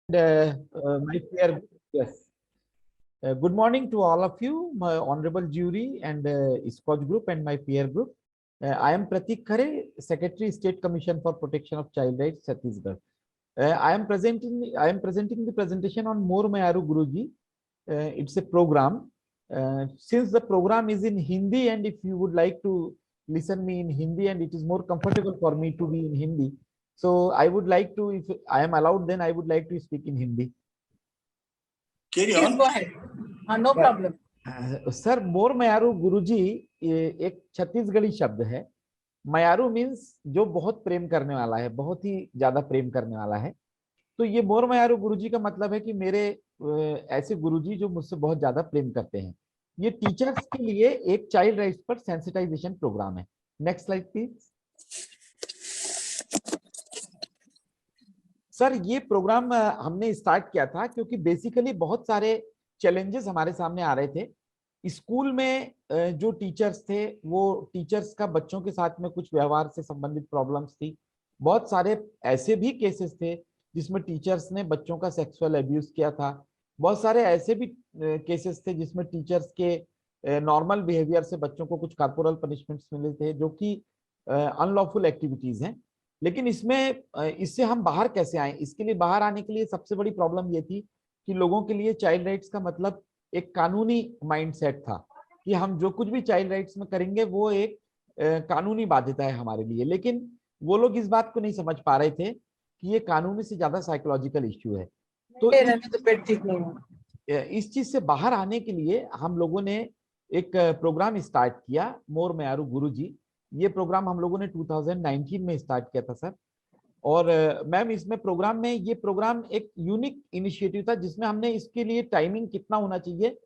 My fair, yes. Good morning to all of you, my honorable jury and SKOCH Group and my peer group. I am Pratik Khare, Secretary, State Commission for Protection of Child Rights, Chhattisgarh. I am presenting the presentation on More Mayaru Guruji. It's a program. Since the program is in Hindi, and if you would like to listen me in Hindi, and it is more comfortable for me to be in Hindi, so I would like to, if I am allowed, then I would like to speak in Hindi. Carry on. Go ahead. No problem. Sir, मोर मयारू गुरुजी एक छत्तीसगढ़ी शब्द है। मयारू means जो बहुत प्रेम करने वाला है, बहुत ही ज्यादा प्रेम करने वाला है। तो ये मोर मयारू गुरुजी का मतलब है कि मेरे ऐसे गुरुजी जो मुझसे बहुत ज्यादा प्रेम करते हैं। ये टीचर्स के लिए एक चाइल्ड राइट्स पर सेंसिटाइजेशन प्रोग्राम है। Next slide please. सर, ये प्रोग्राम हमने स्टार्ट किया था क्योंकि बेसिकली बहुत सारे चैलेंजेस हमारे सामने आ रहे थे। स्कूल में जो टीचर्स थे, वो टीचर्स का बच्चों के साथ में कुछ व्यवहार से संबंधित प्रॉब्लम्स थी। बहुत सारे ऐसे भी केसेस थे जिसमें टीचर्स ने बच्चों का सेक्सुअल अब्यूज किया था। बहुत सारे ऐसे भी केसेस थे जिसमें टीचर्स के नॉर्मल बिहेवियर से बच्चों को कुछ कॉर्पोरल पनिशमेंट्स मिले थे, जो कि अनलॉफुल एक्टिविटीज हैं। लेकिन इससे हम बाहर कैसे आए? इसके लिए बाहर आने के लिए सबसे बड़ी प्रॉब्लम ये थी कि लोगों के लिए चाइल्ड राइट्स का मतलब एक कानूनी माइंडसेट था कि हम जो कुछ भी चाइल्ड राइट्स में करेंगे वो एक कानूनी बाध्यता है हमारे लिए। लेकिन वो लोग इस बात को नहीं समझ पा रहे थे कि ये कानूनी से ज्यादा साइकोलॉजिकल इश्यू है। तो इस चीज से बाहर आने के लिए हम लोगों ने एक प्रोग्राम स्टार्ट किया, मोर मयारू गुरुजी। ये प्रोग्राम हम लोगों ने 2019 में स्टार्ट किया था सर। और मैम, इसमें प्रोग्राम में ये प्रोग्राम एक यूनिक इनिशिएटिव था जिसमें हमने इसके लिए टाइमिंग कितना होना चाहिए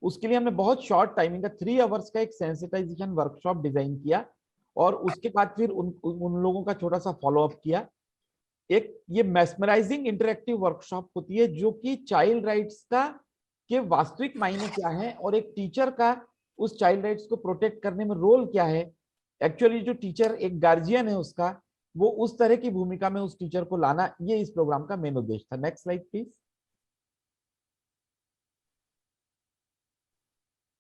उसके लिए हमने बहुत शॉर्ट टाइमिंग का 3 आवर्स का एक सेंसिटाइजेशन वर्कशॉप डिजाइन किया। और उसके बाद फिर उन लोगों का छोटा सा फॉलोअप किया। एक ये मेस्मराइजिंग इंटरेक्टिव वर्कशॉप होती है जो कि चाइल्ड राइट्स का के वास्तविक मायने क्या है और एक टीचर का उस चाइल्ड राइट्स को प्रोटेक्ट करने में रोल क्या है। एक्चुअली जो टीचर एक गार्जियन है उसका, वो उस तरह की भूमिका में उस टीचर को लाना, ये इस प्रोग्राम का मेन उद्देश्य था। Next slide please.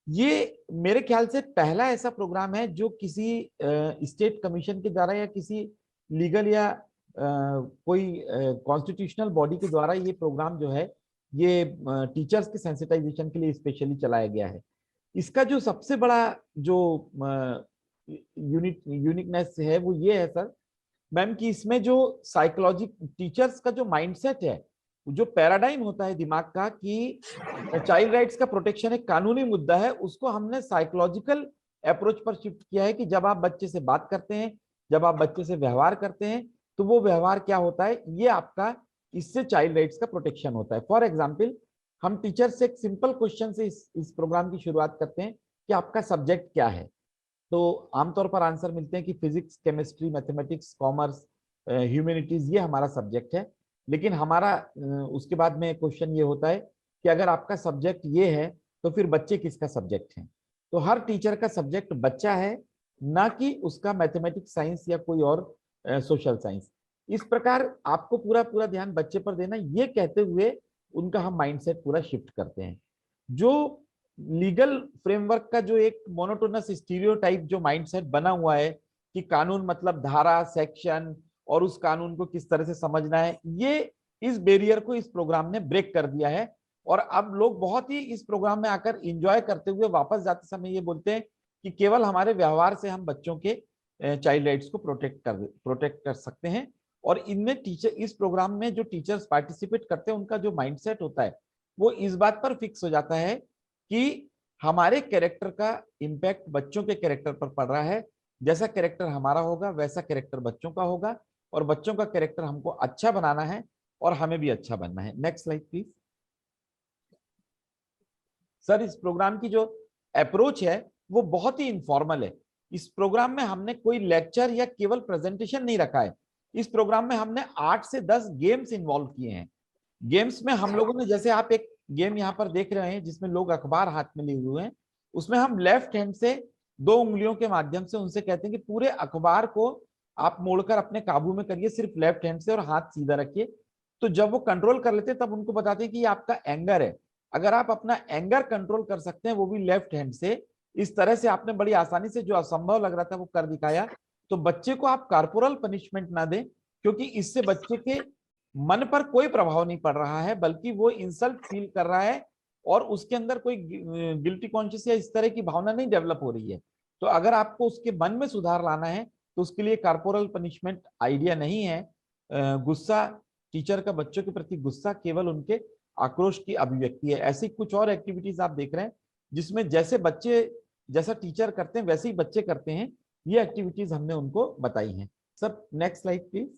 ये मेरे ख्याल से पहला ऐसा प्रोग्राम है जो किसी स्टेट कमीशन के द्वारा या किसी लीगल या कोई कॉन्स्टिट्यूशनल बॉडी के द्वारा ये प्रोग्राम जो है ये टीचर्स के सेंसिटाइजेशन के लिए स्पेशली चलाया गया है। इसका जो सबसे बड़ा जो यूनिकनेस है वो ये है सर मैम कि इसमें जो साइकोलॉजी टीचर्स का जो माइंडसेट है, जो पैराडाइम होता है दिमाग का कि चाइल्ड राइट्स का प्रोटेक्शन एक कानूनी मुद्दा है, उसको हमने साइकोलॉजिकल अप्रोच पर शिफ्ट किया है कि जब आप बच्चे से बात करते हैं, जब आप बच्चे से व्यवहार करते हैं, तो वो व्यवहार क्या होता है, ये आपका इससे चाइल्ड राइट्स का प्रोटेक्शन होता है। फॉर एग्जाम्पल, हम टीचर से एक सिंपल क्वेश्चन से इस प्रोग्राम की शुरुआत करते हैं कि आपका सब्जेक्ट क्या है। तो आमतौर पर आंसर मिलते हैं कि physics, chemistry, mathematics, commerce, humanities ये हमारा सब्जेक्ट है। लेकिन हमारा उसके बाद में क्वेश्चन ये होता है कि अगर आपका सब्जेक्ट ये है तो फिर बच्चे किसका सब्जेक्ट है। तो हर टीचर का सब्जेक्ट बच्चा है, ना कि उसका मैथमेटिक्स, साइंस या कोई और सोशल साइंस। इस प्रकार आपको पूरा ध्यान बच्चे पर देना, ये कहते हुए उनका हम माइंडसेट पूरा शिफ्ट करते हैं। जो लीगल फ्रेमवर्क का जो एक मोनोटोनस स्टीरियोटाइप जो माइंडसेट बना हुआ है कि कानून मतलब धारा, सेक्शन और उस कानून को किस तरह से समझना है, ये इस बैरियर को इस प्रोग्राम ने ब्रेक कर दिया है। और अब लोग बहुत ही इस प्रोग्राम में आकर एंजॉय करते हुए वापस जाते समय ये बोलते हैं कि केवल हमारे व्यवहार से हम बच्चों के चाइल्ड राइट्स को प्रोटेक्ट कर सकते हैं। और इनमें टीचर, इस प्रोग्राम में जो टीचर्स पार्टिसिपेट करते हैं, उनका जो माइंडसेट होता है वो इस बात पर फिक्स हो जाता है कि हमारे कैरेक्टर का इम्पैक्ट बच्चों के कैरेक्टर पर पड़ रहा है। जैसा कैरेक्टर हमारा होगा वैसा कैरेक्टर बच्चों का होगा, और बच्चों का कैरेक्टर हमको अच्छा बनाना है और हमें भी अच्छा बनना है। Next slide please. सर, इस प्रोग्राम की जो अप्रोच है वो बहुत ही इनफॉर्मल है। इस प्रोग्राम में हमने कोई लेक्चर या केवल प्रेजेंटेशन नहीं रखा है। इस प्रोग्राम में हमने 8 से 10 गेम्स इन्वॉल्व किए हैं। गेम्स में हम लोगों ने, जैसे आप एक गेम यहाँ पर देख रहे हैं जिसमें लोग अखबार हाथ में लिए हुए हैं, उसमें हम लेफ्ट हैंड से 2 उंगलियों के माध्यम से उनसे कहते हैं कि पूरे अखबार को आप मोड़कर अपने काबू में करिए, सिर्फ लेफ्ट हैंड से, और हाथ सीधा रखिए। तो जब वो कंट्रोल कर लेते हैं तब उनको बताते हैं कि ये आपका एंगर है, अगर आप अपना एंगर कंट्रोल कर सकते हैं वो भी लेफ्ट हैंड से, इस तरह से आपने बड़ी आसानी से जो असंभव लग रहा था वो कर दिखाया, तो बच्चे को आप कॉर्पोरल पनिशमेंट ना दें, क्योंकि इससे बच्चे के मन पर कोई प्रभाव नहीं पड़ रहा है, बल्कि वो इंसल्ट फील कर रहा है और उसके अंदर कोई गिल्टी कॉन्शियस या इस तरह की भावना नहीं डेवलप हो रही है। तो अगर आपको उसके मन में सुधार लाना है तो उसके लिए कॉर्पोरल पनिशमेंट आइडिया नहीं है। गुस्सा, टीचर का बच्चों के प्रति गुस्सा केवल उनके आक्रोश की अभिव्यक्ति है। ऐसी कुछ और एक्टिविटीज आप देख रहे हैं जिसमें जैसे बच्चे, जैसा टीचर करते हैं वैसे ही बच्चे करते हैं, ये एक्टिविटीज हमने उनको बताई हैं। Sir next slide please.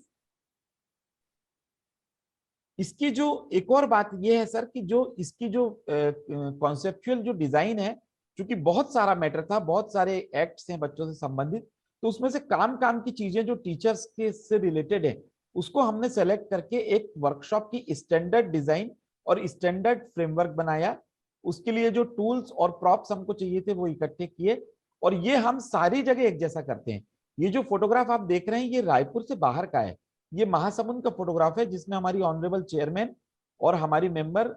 इसकी जो एक और बात ये है सर कि जो इसकी जो कॉन्सेप्चुअल जो डिजाइन है, क्योंकि बहुत सारा मैटर था, बहुत सारे एक्ट्स हैं बच्चों से संबंधित, तो उसमें से काम काम की चीजें जो टीचर्स के से रिलेटेड है उसको हमने सेलेक्ट करके एक वर्कशॉप की स्टैंडर्ड डिजाइन और स्टैंडर्ड फ्रेमवर्क बनाया। उसके लिए जो टूल्स और प्रॉप्स हमको चाहिए थे वो इकट्ठे किए, और ये हम सारी जगह एक जैसा करते हैं। ये जो फोटोग्राफ आप देख रहे हैं ये रायपुर से बाहर का है, ये महासमुंद का फोटोग्राफ है जिसमें हमारी ऑनरेबल चेयरमैन और हमारी मेंबर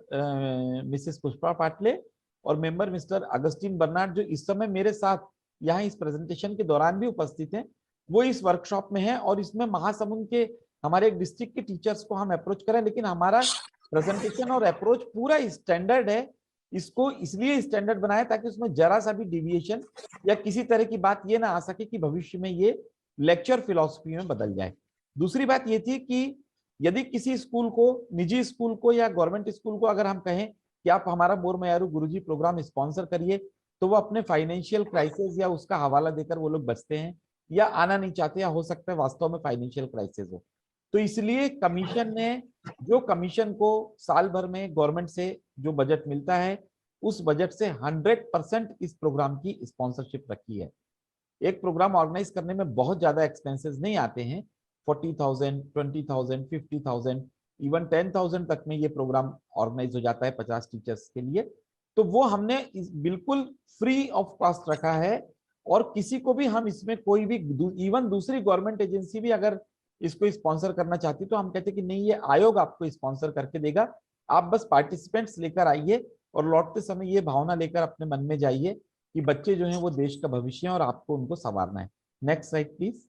मिसेस पुष्पा पाटले और मेंबर मिस्टर अगस्टिन बर्नार्ड, जो इस समय मेरे साथ यहाँ इस प्रेजेंटेशन के दौरान भी उपस्थित हैं, वो इस वर्कशॉप में है। और इसमें महासमुंद के हमारे एक डिस्ट्रिक्ट के टीचर्स को हम अप्रोच करें, लेकिन हमारा प्रेजेंटेशन और अप्रोच पूरा स्टैंडर्ड है। इसको इसलिए स्टैंडर्ड बनाया ताकि उसमें जरा सा भी डिविएशन या किसी तरह की बात ये ना आ सके कि भविष्य में ये लेक्चर फिलॉसफी में बदल जाए। दूसरी बात ये थी कि यदि किसी स्कूल को, निजी स्कूल को या गवर्नमेंट स्कूल को अगर हम कहें कि आप हमारा मोरमयारू गुरुजी प्रोग्राम स्पॉन्सर करिए, तो वो अपने फाइनेंशियल क्राइसिस या उसका हवाला देकर वो लोग बचते हैं या आना नहीं चाहते, या हो सकता है वास्तव में फाइनेंशियल क्राइसिस हो। तो इसलिए कमीशन ने, जो कमीशन को साल भर में गवर्नमेंट से जो बजट मिलता है उस बजट से 100% इस प्रोग्राम की स्पॉन्सरशिप रखी है। एक प्रोग्राम ऑर्गेनाइज करने में बहुत ज्यादा एक्सपेंसेस नहीं आते हैं, 40,000, 20,000, 50,000, इवन 10,000 तक में ये प्रोग्राम ऑर्गेनाइज हो जाता है 50 टीचर्स के लिए। तो वो हमने बिल्कुल फ्री ऑफ कॉस्ट रखा है, और किसी को भी हम इसमें कोई भी, इवन दूसरी गवर्नमेंट एजेंसी भी अगर इसको स्पॉन्सर करना चाहती तो हम कहते कि नहीं, ये आयोग आपको स्पॉन्सर करके देगा, आप बस पार्टिसिपेंट्स लेकर आइए और लौटते समय ये भावना लेकर अपने मन में जाइए कि बच्चे जो हैं वो देश का भविष्य है और आपको उनको संवारना है। Next slide please.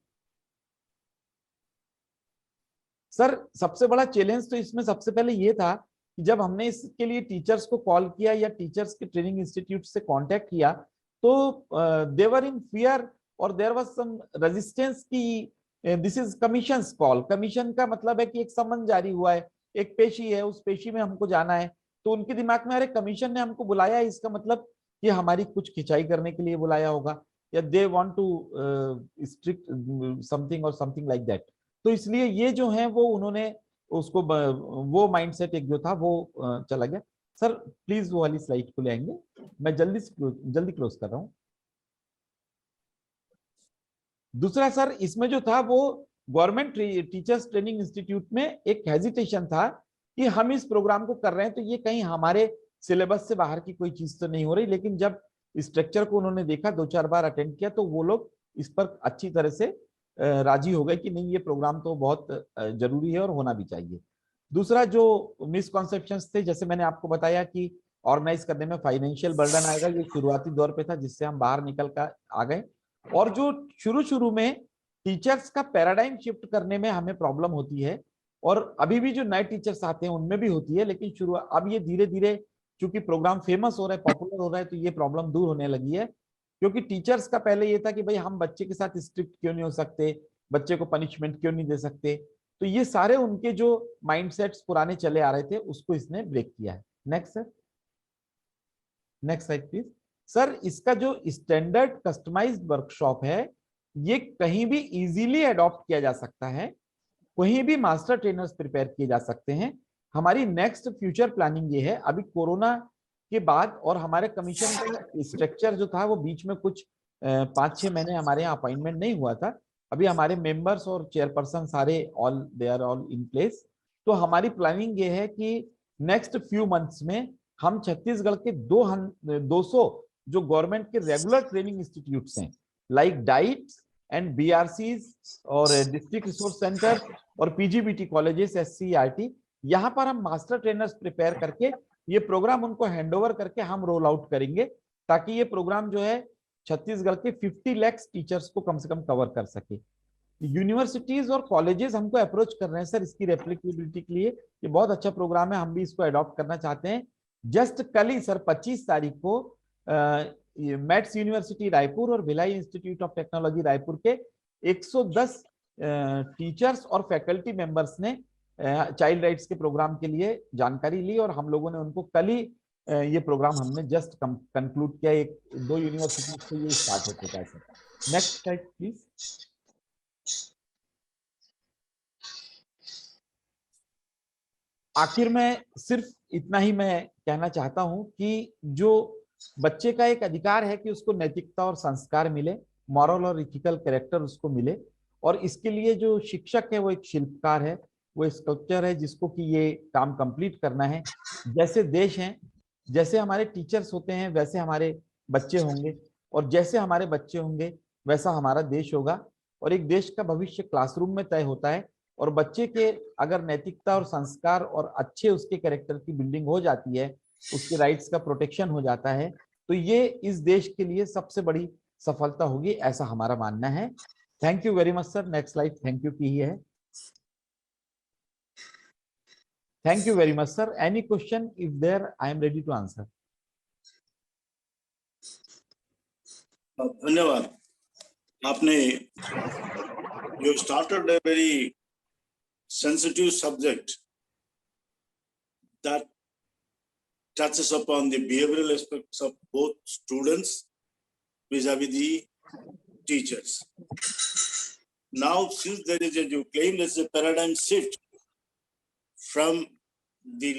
सर सबसे बड़ा चैलेंज तो इसमें सबसे पहले ये था कि जब हमने इसके लिए टीचर्स को कॉल किया या टीचर्स के ट्रेनिंग इंस्टीट्यूट से कांटेक्ट किया, तो देवर इन फियर और देयर वाज सम रेजिस्टेंस की this is commissions call. Commission का मतलब है कि एक समन जारी हुआ है, एक पेशी है, उस पेशी में हमको जाना है। तो उनके दिमाग में अरे कमीशन ने हमको बुलाया, इसका मतलब कि हमारी कुछ खिंचाई करने के लिए बुलाया होगा, या they want to strict something और समथिंग लाइक दैट। तो इसलिए ये जो है वो उन्होंने उसको वो माइंडसेट एक जो था वो चला गया। सर प्लीज वो वाली स्लाइड को ले आएंगे, मैं जल्दी क्लोज कर रहा हूँ। दूसरा सर इसमें जो था वो गवर्नमेंट टीचर्स ट्रेनिंग इंस्टीट्यूट में एक हेजिटेशन था कि हम इस प्रोग्राम को कर रहे हैं तो ये कहीं हमारे सिलेबस से बाहर की कोई चीज तो नहीं हो रही। लेकिन जब स्ट्रक्चर को उन्होंने देखा, 2-4 बार अटेंड किया, तो वो लोग इस पर अच्छी तरह से राजी हो गए कि नहीं, ये प्रोग्राम तो बहुत जरूरी है और होना भी चाहिए। दूसरा जो मिसकॉन्सेप्शंस थे, जैसे मैंने आपको बताया कि ऑर्गेनाइज करने में फाइनेंशियल बर्डन आएगा, ये शुरुआती दौर पे था जिससे हम बाहर निकल कर आ गए। और जो शुरू में टीचर्स का पैराडाइम शिफ्ट करने में हमें प्रॉब्लम होती है, और अभी भी जो नए टीचर्स आते हैं उनमें भी होती है, लेकिन अब ये धीरे धीरे चूंकि प्रोग्राम फेमस हो रहा है, पॉपुलर हो रहा है, तो ये प्रॉब्लम दूर होने लगी है। क्योंकि टीचर्स का पहले ये था कि भाई हम बच्चे के साथ स्ट्रिक्ट क्यों नहीं हो सकते, बच्चे को पनिशमेंट क्यों नहीं दे सकते। तो ये सारे उनके जो माइंडसेट्स पुराने चले आ रहे थे उसको इसने ब्रेक किया है। Next sir, next slide please. Sir इसका जो स्टैंडर्ड कस्टमाइज्ड वर्कशॉप है ये कहीं भी इजीली अडॉप्ट किया जा सकता है, कहीं भी मास्टर ट्रेनर्स प्रिपेयर किए जा सकते हैं। हमारी नेक्स्ट फ्यूचर प्लानिंग ये है, अभी कोरोना के बाद और हमारे कमीशन का स्ट्रक्चर जो था वो बीच में कुछ 5-6 महीने हमारे यहाँ अपॉइंटमेंट नहीं हुआ था। अभी हमारे मेंबर्स और चेयरपर्सन सारे they are all in place. तो हमारी प्लानिंग ये है कि नेक्स्ट फ्यू मंथ्स में हम छत्तीसगढ़ के 200 जो गवर्नमेंट के रेगुलर ट्रेनिंग इंस्टीट्यूट्स हैं, लाइक डाइट एंड बीआरसीज और डिस्ट्रिक्ट रिसोर्स सेंटर और पीजीबीटी कॉलेजेस, SCERT, यहाँ पर हम मास्टर ट्रेनर्स प्रिपेयर करके ये प्रोग्राम उनको हैंडओवर करके हम रोल आउट करेंगे, ताकि ये प्रोग्राम जो है छत्तीसगढ़ के 50 लाख टीचर्स को कम से कम कवर कर सके। यूनिवर्सिटीज और कॉलेजेस हमको अप्रोच कर रहे हैं सर इसकी रेप्लिकेबिलिटी के लिए। ये बहुत अच्छा प्रोग्राम है, हम भी इसको अडॉप्ट करना चाहते हैं। जस्ट कल ही सर 25 तारीख को मैट्स यूनिवर्सिटी रायपुर और Bhilai institute of technology Raipur के 110 टीचर्स और फैकल्टी मेंबर्स ने चाइल्ड राइट्स के प्रोग्राम के लिए जानकारी ली, और हम लोगों ने उनको कल ही ये प्रोग्राम हमने जस्ट कंक्लूड किया। एक 2 यूनिवर्सिटी से ये स्टार्ट हो चुका है सर। Next slide please. आखिर में सिर्फ इतना ही मैं कहना चाहता हूं कि जो बच्चे का एक अधिकार है कि उसको नैतिकता और संस्कार मिले, मॉरल और इथिकल कैरेक्टर उसको मिले, और इसके लिए जो शिक्षक है वो एक शिल्पकार है, वो स्कल्पचर है जिसको कि ये काम कंप्लीट करना है। जैसे देश हैं, जैसे हमारे टीचर्स होते हैं, वैसे हमारे बच्चे होंगे, और जैसे हमारे बच्चे होंगे वैसा हमारा देश होगा। और एक देश का भविष्य क्लासरूम में तय होता है, और बच्चे के अगर नैतिकता और संस्कार और अच्छे उसके कैरेक्टर की बिल्डिंग हो जाती है, उसके राइट्स का प्रोटेक्शन हो जाता है, तो ये इस देश के लिए सबसे बड़ी सफलता होगी, ऐसा हमारा मानना है। Thank you very much sir. Next slide thank you की ही है। Thank you very much sir. Any question if there, I am ready to answer. धन्यवाद। आपने you started a very sensitive subject that touches upon the behavioral aspects of both students vis-a-vis the teachers. Now, since there is a, you claim there's a paradigm shift from the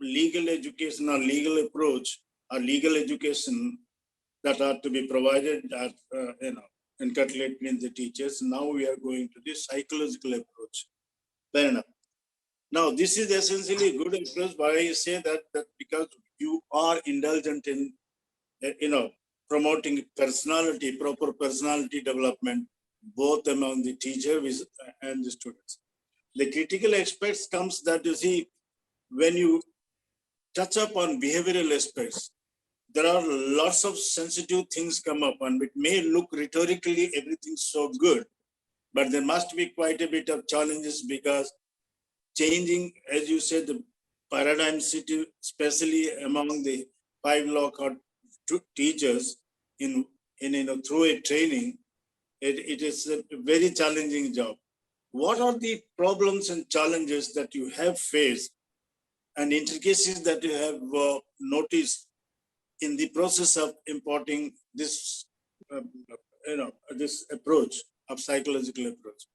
legal education or legal approach or legal education that are to be provided at, and calculated in the teachers. Now we are going to the psychological approach. Fair enough. Now, this is essentially a good approach, but I say that because you are indulgent in, promoting personality, proper personality development, both among the teachers and the students. The critical aspects comes that you see, when you touch upon behavioral aspects, there are lots of sensitive things come up, and it may look rhetorically everything so good, but there must be quite a bit of challenges, because changing, as you said, the paradigm shift, especially among the 5 lakh or teachers in through a training, it is a very challenging job. What are the problems and challenges that you have faced and intricacies that you have noticed in the process of importing this, this approach of psychological approach?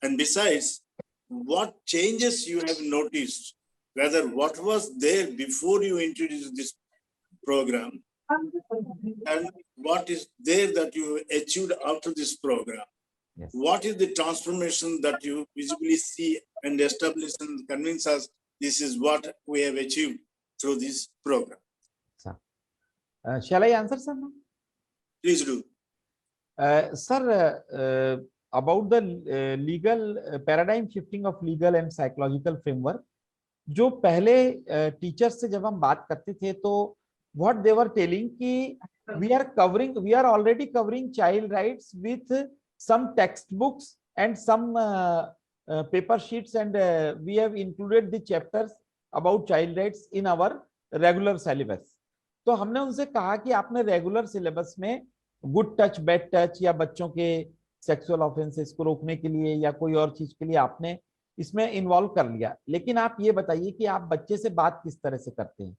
And besides, what changes you have noticed, whether what was there before you introduced this program and what is there that you achieved after this program? Yes. What is the transformation that you visibly see and establish and convince us this is what we have achieved through this program? Shall I answer, sir? Please do. Sir, about the legal paradigm shifting of legal and psychological framework, जो पहले teachers से जब हम बात करते थे तो what they were telling कि we are already covering child rights with some textbooks and some paper sheets, and we have included the chapters about child rights in our regular syllabus. तो हमने उनसे कहा कि आपने रेगुलर सिलेबस में good touch, bad touch या बच्चों के सेक्सुअल ऑफेंसेस को रोकने के लिए या कोई और चीज के लिए आपने इसमें इन्वॉल्व कर लिया, लेकिन आप ये बताइए कि आप बच्चे से बात किस तरह से करते हैं,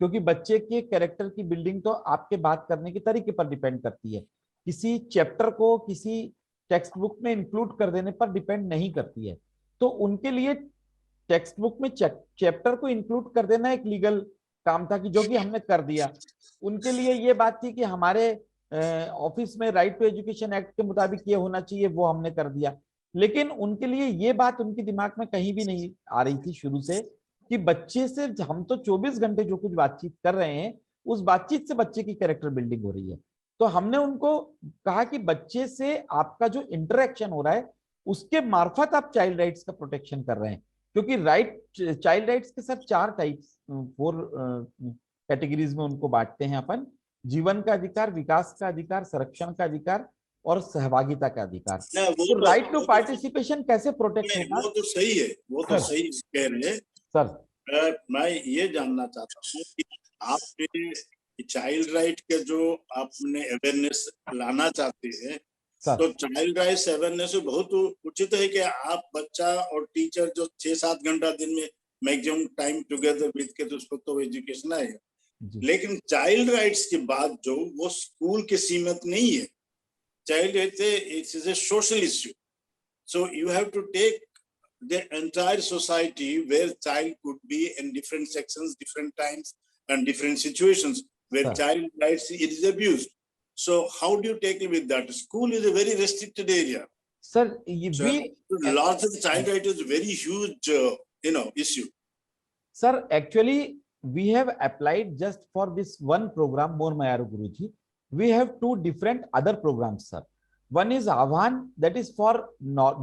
क्योंकि बच्चे के कैरेक्टर की बिल्डिंग तो आपके बात करने के तरीके पर डिपेंड करती है, किसी चैप्टर को किसी टेक्स्ट बुक में इंक्लूड कर देने पर डिपेंड नहीं करती है। तो उनके लिए टेक्स्ट बुक में चैप्टर को इंक्लूड कर देना एक लीगल काम था कि जो कि हमने कर दिया। उनके लिए ये बात थी कि हमारे ऑफिस में राइट टू एजुकेशन एक्ट के मुताबिक ये होना चाहिए, वो हमने कर दिया। लेकिन उनके लिए ये बात उनके दिमाग में कहीं भी नहीं आ रही थी शुरू से कि बच्चे से हम तो 24 घंटे जो कुछ बातचीत कर रहे हैं उस बातचीत से बच्चे की कैरेक्टर बिल्डिंग हो रही है। तो हमने उनको कहा कि बच्चे से आपका जो इंटरेक्शन हो रहा है उसके मार्फत आप चाइल्ड राइट्स का प्रोटेक्शन कर रहे हैं, क्योंकि चाइल्ड राइट्स के सर 4 टाइप्स 4 कैटेगरीज में उनको बांटते हैं अपन। जीवन का अधिकार, विकास का अधिकार, संरक्षण का अधिकार और सहभागिता का अधिकार। तो राइट टू पार्टिसिपेशन कैसे प्रोटेक्ट होगा? वो तो सही है, वो तो सही कह रहे हैं सर। मैं ये जानना चाहता हूँ कि आपने चाइल्ड राइट के जो आपने अवेयरनेस लाना चाहते हैं, तो चाइल्ड राइट्स अवेयरनेस बहुत उचित है कि आप बच्चा और टीचर जो 6-7 घंटा दिन में मैक्सिमम टाइम टुगेदर बीत के तो उसको तो एजुकेशन आएगा। लेकिन चाइल्ड राइट्स की बात जो वो स्कूल के सीमित नहीं है। Child rights is a social issue, so you have to take the entire society where child could be in different sections, different times and different situations where child rights is abused. So how do you take it with that? School is a very restricted area. Sir, loss of child right is a very huge issue. Sir, actually we have applied just for this one program, More Mayaru Guruji. We have 2 different other programs, sir. One is Ahvan, that is for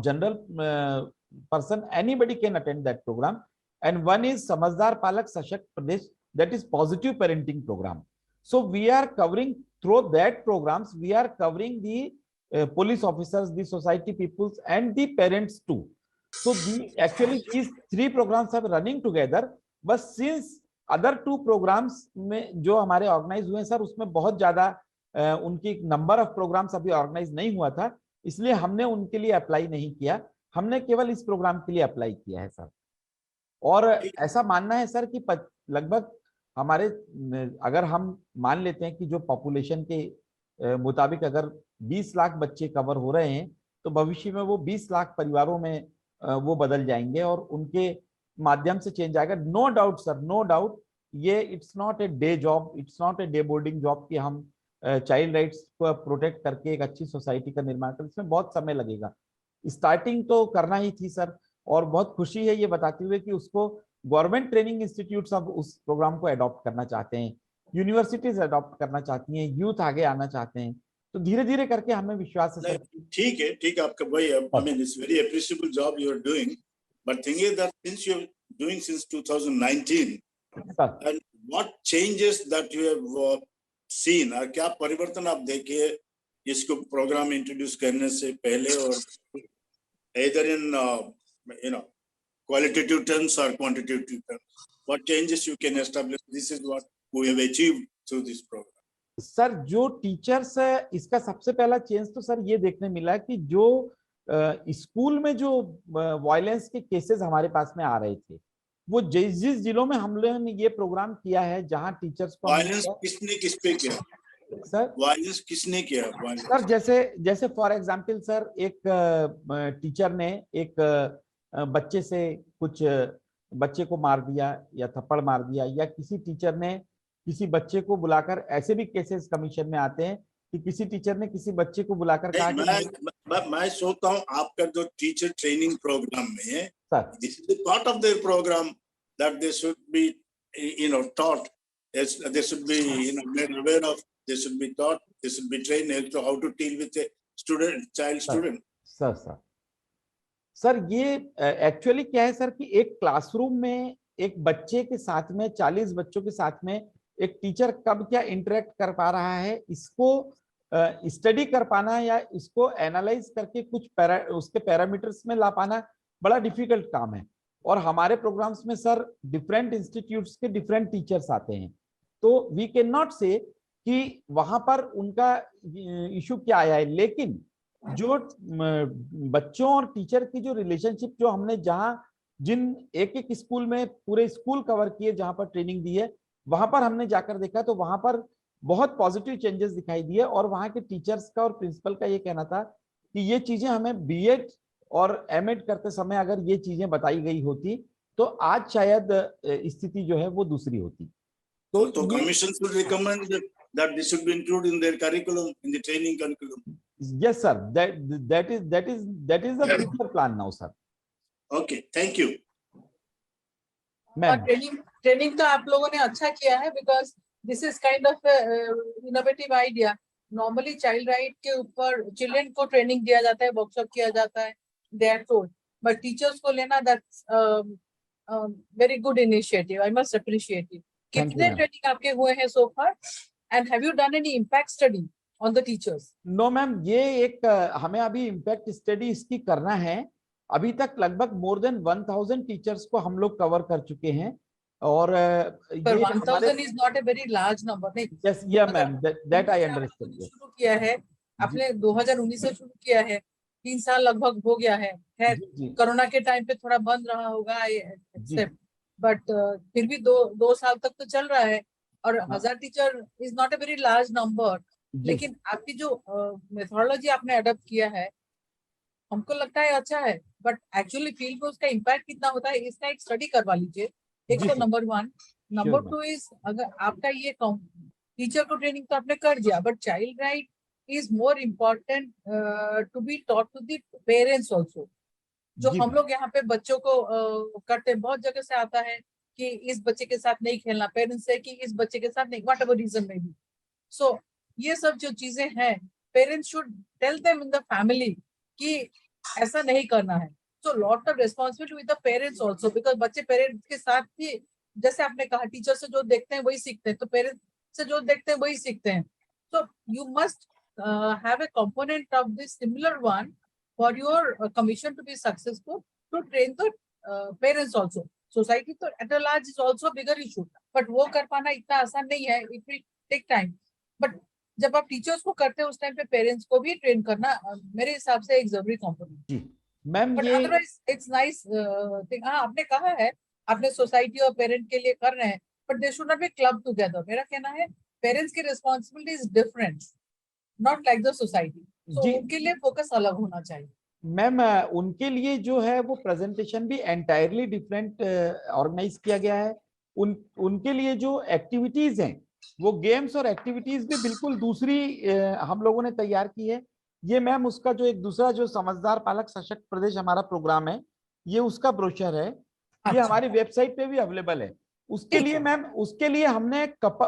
general person, anybody can attend that program, and one is Samajdar Palak Sashakt Pradesh, that is positive parenting program. So we are covering through that programs, we are covering the police officers, the society peoples and the parents too. So actually these 3 programs are running together, but since other 2 programs में जो हमारे organise हुए sir, उसमें बहुत ज्यादा उनकी number of programs अभी organise नहीं हुआ था, इसलिए हमने उनके लिए अप्लाई नहीं किया, हमने केवल इस प्रोग्राम के लिए अप्लाई किया है सर। और ऐसा मानना है सर कि लगभग हमारे, अगर हम मान लेते हैं कि जो पॉपुलेशन के मुताबिक अगर 20 लाख बच्चे कवर हो रहे हैं, तो भविष्य में वो 20 लाख परिवारों में वो बदल जाएंगे और उनके माध्यम से चेंज आएगा। No doubt sir, no doubt, ये it's not a day job, it's not a day boarding job कि हम चाइल्ड राइट्स को प्रोटेक्ट करके एक अच्छी सोसाइटी का निर्माण करें। इसमें बहुत समय लगेगा, स्टार्टिंग तो करना ही थी सर। और बहुत खुशी है ये बताते हुए कि उसको गवर्नमेंट ट्रेनिंग इंस्टीट्यूट्स अब उस प्रोग्राम को अडॉप्ट करना चाहते हैं, यूनिवर्सिटीज अडॉप्ट करना चाहती हैं, यूथ आगे आना चाहते हैं, तो धीरे धीरे करके हमें विश्वास है सर। ठीक है आपका भाई, I mean it's very appreciable job you are doing, but thing is that since you are doing since 2019 and what changes that you have seen, और क्या परिवर्तन आप देखे इसको प्रोग्राम इंट्रोड्यूस करने से पहले, और either in qualitative terms or quantitative terms, what changes you can establish? This is what we have achieved through this program. Sir जो टीचर्स है, इसका सबसे पहला चेंज तो सर ये देखने मिला कि जो स्कूल में जो वायलेंस के केसेस हमारे पास में आ रहे थे, वो जिस जिलों में हम लोगों ने ये प्रोग्राम किया है, जहां टीचर्स को वायलेंस किसने किस पे किया सर? वायलेंस किसने किया सर? जैसे फॉर एग्जांपल सर, एक टीचर ने एक बच्चे से कुछ बच्चे को मार दिया या थप्पड़ मार दिया, या किसी टीचर ने किसी बच्चे को बुलाकर, ऐसे भी केसेस कमीशन में आते हैं कि किसी टीचर ने किसी बच्चे को बुलाकर कहा कि मैं सोचता हूँ आपका जो टीचर ट्रेनिंग प्रोग्राम में है, this is the part of their programme that they should be taught, they should be made aware of, they should be taught, they should be trained as to how to deal with a child student. Sir ये actually क्या है sir कि एक classroom में एक बच्चे के साथ में 40 बच्चों के साथ में एक टीचर कब क्या इंटरेक्ट कर पा रहा है, इसको स्टडी कर पाना या इसको एनालाइज करके कुछ उसके पैरामीटर्स में ला पाना बड़ा डिफिकल्ट काम है। और हमारे प्रोग्राम्स में सर डिफरेंट इंस्टीट्यूट्स के डिफरेंट टीचर्स आते हैं, तो वी कैन नॉट से कि वहां पर उनका इशू क्या आया है, लेकिन जो बच्चों और टीचर की जो रिलेशनशिप, जो हमने जहां जिन एक स्कूल में पूरे स्कूल कवर किए, जहां पर ट्रेनिंग दी है, वहां पर हमने जाकर देखा तो वहां पर बहुत पॉजिटिव चेंजेस दिखाई दिए। और वहां के टीचर्स का और प्रिंसिपल का ये कहना था कि ये चीजें हमें बीएड और एमएड करते समय अगर ये चीजें बताई गई होती तो आज शायद स्थिति जो है वो दूसरी होती। तो commission should recommend that this should be included in their curriculum, in the training curriculum. Yes sir, that is the future plan now sir. Okay, thank you. Ma'am training तो आप लोगों ने अच्छा किया है, because this is kind of innovative idea. Normally child right के ऊपर children को ट्रेनिंग दिया जाता है, वर्कशॉप किया जाता है, they are told, but teachers को लेना, that's very good initiative. I must appreciate it. Thank you, कितने ma'am. ट्रेनिंग आपके हुए हैं so far? And have you done any impact study on the teachers? No ma'am, ये एक हमें अभी इम्पैक्ट स्टडी इसकी करना है। अभी तक लगभग मोर देन 1000 टीचर्स को हम लोग कवर कर चुके हैं और But ये 1000 is not a very large number. नहीं, यस या मैम, दैट आई अंडरस्टैंड। शुरू किया है आपने 2019 से शुरू किया है, 3 साल लगभग हो गया है। खैर कोरोना के टाइम पे थोड़ा बंद रहा होगा एक्सेप्ट, बट फिर भी दो साल तक तो चल रहा है और 1000 teacher is not a very large number. लेकिन आपकी जो मेथोडोलॉजी आपने अडॉप्ट किया है हमको लगता है अच्छा है, बट एक्चुअली फील्ड में उसका इम्पैक्ट कितना होता है इसका एक स्टडी करवा लीजिए। एक तो नंबर 1, नंबर 2 इज अगर आपका ये टीचर को ट्रेनिंग तो आपने कर दिया, but child right is more important to be taught to the parents also. जो हम लोग यहाँ पे बच्चों को करते हैं, बहुत जगह से आता है कि इस बच्चे के साथ नहीं खेलना, पेरेंट्स से कि इस बच्चे के साथ नहीं, व्हाट एवर रीजन में भी। सो ये सब जो चीजें हैं, parents should tell them in the family कि ऐसा नहीं करना है। So lot of responsibility with the parents also, because बच्चे पेरेंट्स के साथ ही, जैसे आपने कहा, टीचर से जो देखते हैं वही सीखते हैं, तो पेरेंट्स से जो देखते हैं वही सीखते हैं। So you must have a component of this similar one for your commission to be successful, to train the parents also. Society तो at a large is also a bigger issue, but वो कर पाना इतना आसान नहीं है, it will take time. But जब आप टीचर्स को करते हैं उस टाइम पे पेरेंट्स को भी ट्रेन करना मेरे हिसाब से एक जरूरी कंपोनेंट है। मैम बट ये अदरवाइज इट्स नाइस थिंग। हाँ, आपने कहा है आपने सोसाइटी और पेरेंट के लिए कर रहे हैं, but they should not be club together. मेरा कहना है पेरेंट्स की responsibility is different, not like the society. So उनके लिए फोकस अलग होना चाहिए। मैम उनके लिए जो है वो प्रेजेंटेशन भी एंटायरली डिफरेंट ऑर्गेनाइज किया गया है। उनके लिए जो एक्टिविटीज हैं वो गेम्स और एक्टिविटीज भी बिल्कुल दूसरी हम लोगों ने तैयार की है। ये मैम उसका जो एक दूसरा जो समझदार पालक सशक्त प्रदेश हमारा प्रोग्राम है, ये उसका ब्रोशर है। ये हमारी वेबसाइट पे भी अवेलेबल है। उसके लिए मैम, उसके लिए हमने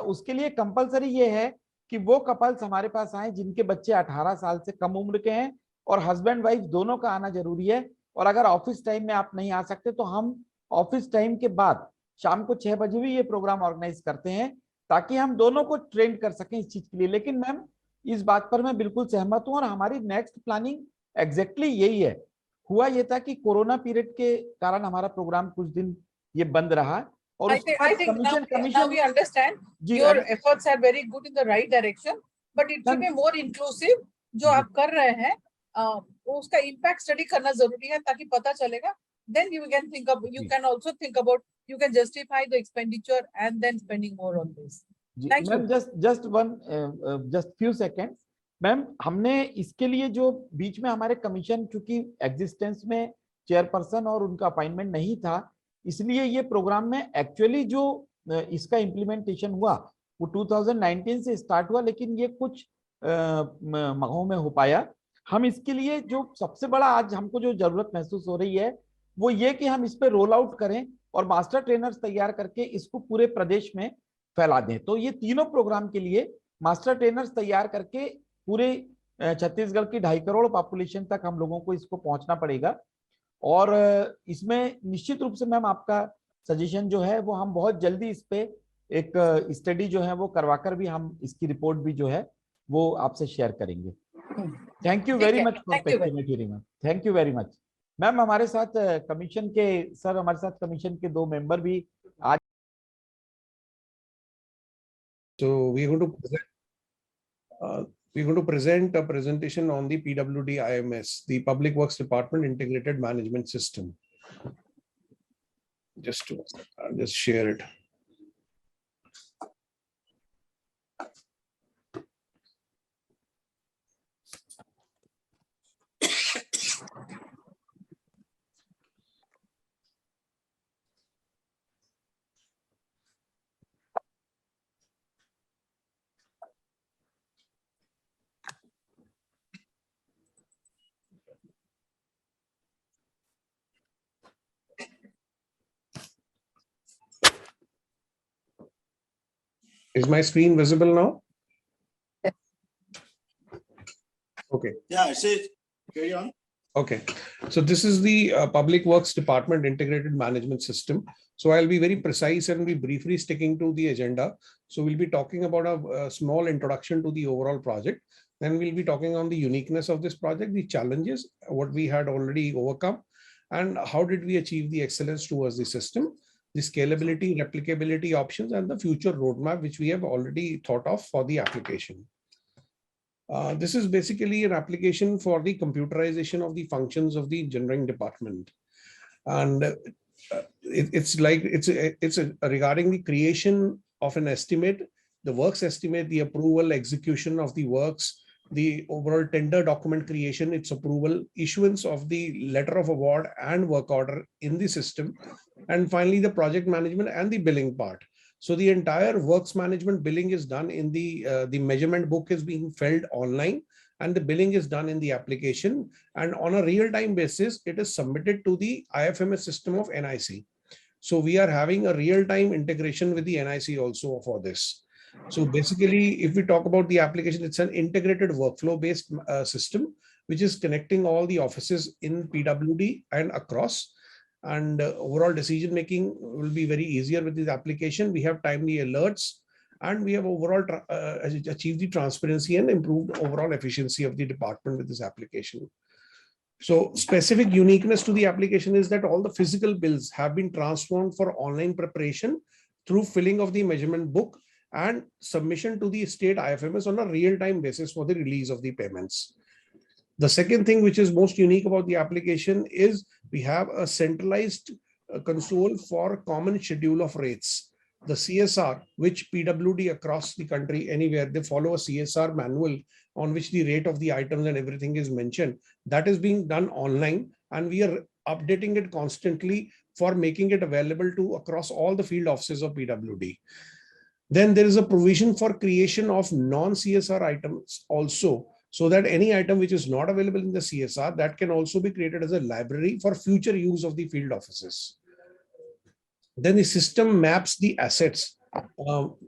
उसके लिए कंपलसरी ये है कि वो कपल्स हमारे पास आए जिनके बच्चे 18 साल से कम उम्र के हैं, और हस्बैंड वाइफ दोनों का आना जरूरी है। और अगर ऑफिस टाइम में आप नहीं आ सकते तो हम ऑफिस टाइम के बाद शाम को 6 बजे भी ये प्रोग्राम ऑर्गेनाइज करते हैं, ताकि हम दोनों को ट्रेन कर सकें इस चीज के लिए। लेकिन मैम इस बात पर मैं बिल्कुल सहमत हूं, और हमारी नेक्स्ट प्लानिंग एग्जैक्टली यही है। हुआ ये था कि कोरोना पीरियड के कारण हमारा प्रोग्राम कुछ दिन ये बंद रहा, और I think now we understand your efforts are very good in the right direction, but it should be more inclusive. जो आप कर रहे हैं उसका impact study करना जरूरी है, ताकि पता चलेगा। Then you can think of, you can also think about, you can justify the expenditure and then spending more on this. Thank you. just few seconds ma'am. हमने इसके लिए जो बीच में हमारे कमीशन, चूंकि एग्जिस्टेंस में चेयरपर्सन और उनका अपॉइंटमेंट नहीं था, इसलिए ये प्रोग्राम में एक्चुअली जो इसका इम्प्लीमेंटेशन हुआ वो 2019 से स्टार्ट हुआ, लेकिन ये कुछ माहों में हो पाया। हम इसके लिए जो सबसे बड़ा आज हमको जो जरूरत महसूस हो रही है वो ये कि हम इस पे रोल आउट करें और मास्टर ट्रेनर्स तैयार करके इसको पूरे प्रदेश में फैला दें। तो ये तीनों प्रोग्राम के लिए मास्टर ट्रेनर्स तैयार करके पूरे छत्तीसगढ़ की 2.5 करोड़ पॉपुलेशन तक हम लोगों को इसको पहुंचना पड़ेगा। और इसमें निश्चित रूप से मैम आपका सजेशन जो है वो हम बहुत जल्दी इस पे एक स्टडी जो है वो करवाकर भी हम इसकी रिपोर्ट भी जो है वो आपसे शेयर करेंगे। Thank you very much for activity ma'am, thank you very much. Ma'am हमारे साथ कमीशन के सर, हमारे साथ कमीशन के 2 मेंबर भी आज। So we're going to present a presentation on the PWD IMS, the Public Works Department Integrated Management System. I'll just share it. Is my screen visible now? Okay. Yeah, I see. Carry on. Okay. So this is the Public Works Department Integrated Management System. So I'll be very precise and be briefly sticking to the agenda. So we'll be talking about a small introduction to the overall project. Then we'll be talking on the uniqueness of this project, the challenges, what we had already overcome, and how did we achieve the excellence towards the system, the scalability, replicability options, and the future roadmap, which we have already thought of for the application. This is basically an application for the computerization of the functions of the engineering department. And it's regarding the creation of an estimate, the works estimate, the approval, execution of the works, the overall tender document creation, its approval, issuance of the letter of award and work order in the system, and finally the project management and the billing part. So the entire works management billing is done in the measurement book is being filled online, and the billing is done in the application, and on a real-time basis, it is submitted to the IFMS system of NIC. So we are having a real-time integration with the NIC also for this. So basically, if we talk about the application, it's an integrated workflow-based system, which is connecting all the offices in PWD and across. And overall decision making will be very easier with this application. We have timely alerts, and we have overall achieved the transparency and improved overall efficiency of the department with this application. So specific uniqueness to the application is that all the physical bills have been transformed for online preparation through filling of the measurement book and submission to the state IFMS on a real-time basis for the release of the payments. The second thing which is most unique about the application is we have a centralized console for common schedule of rates. The CSR, which PWD across the country, anywhere, they follow a CSR manual on which the rate of the items and everything is mentioned. That is being done online, and we are updating it constantly for making it available to across all the field offices of PWD. Then there is a provision for creation of non-CSR items also, so that any item which is not available in the CSR, that can also be created as a library for future use of the field offices. Then the system maps the assets.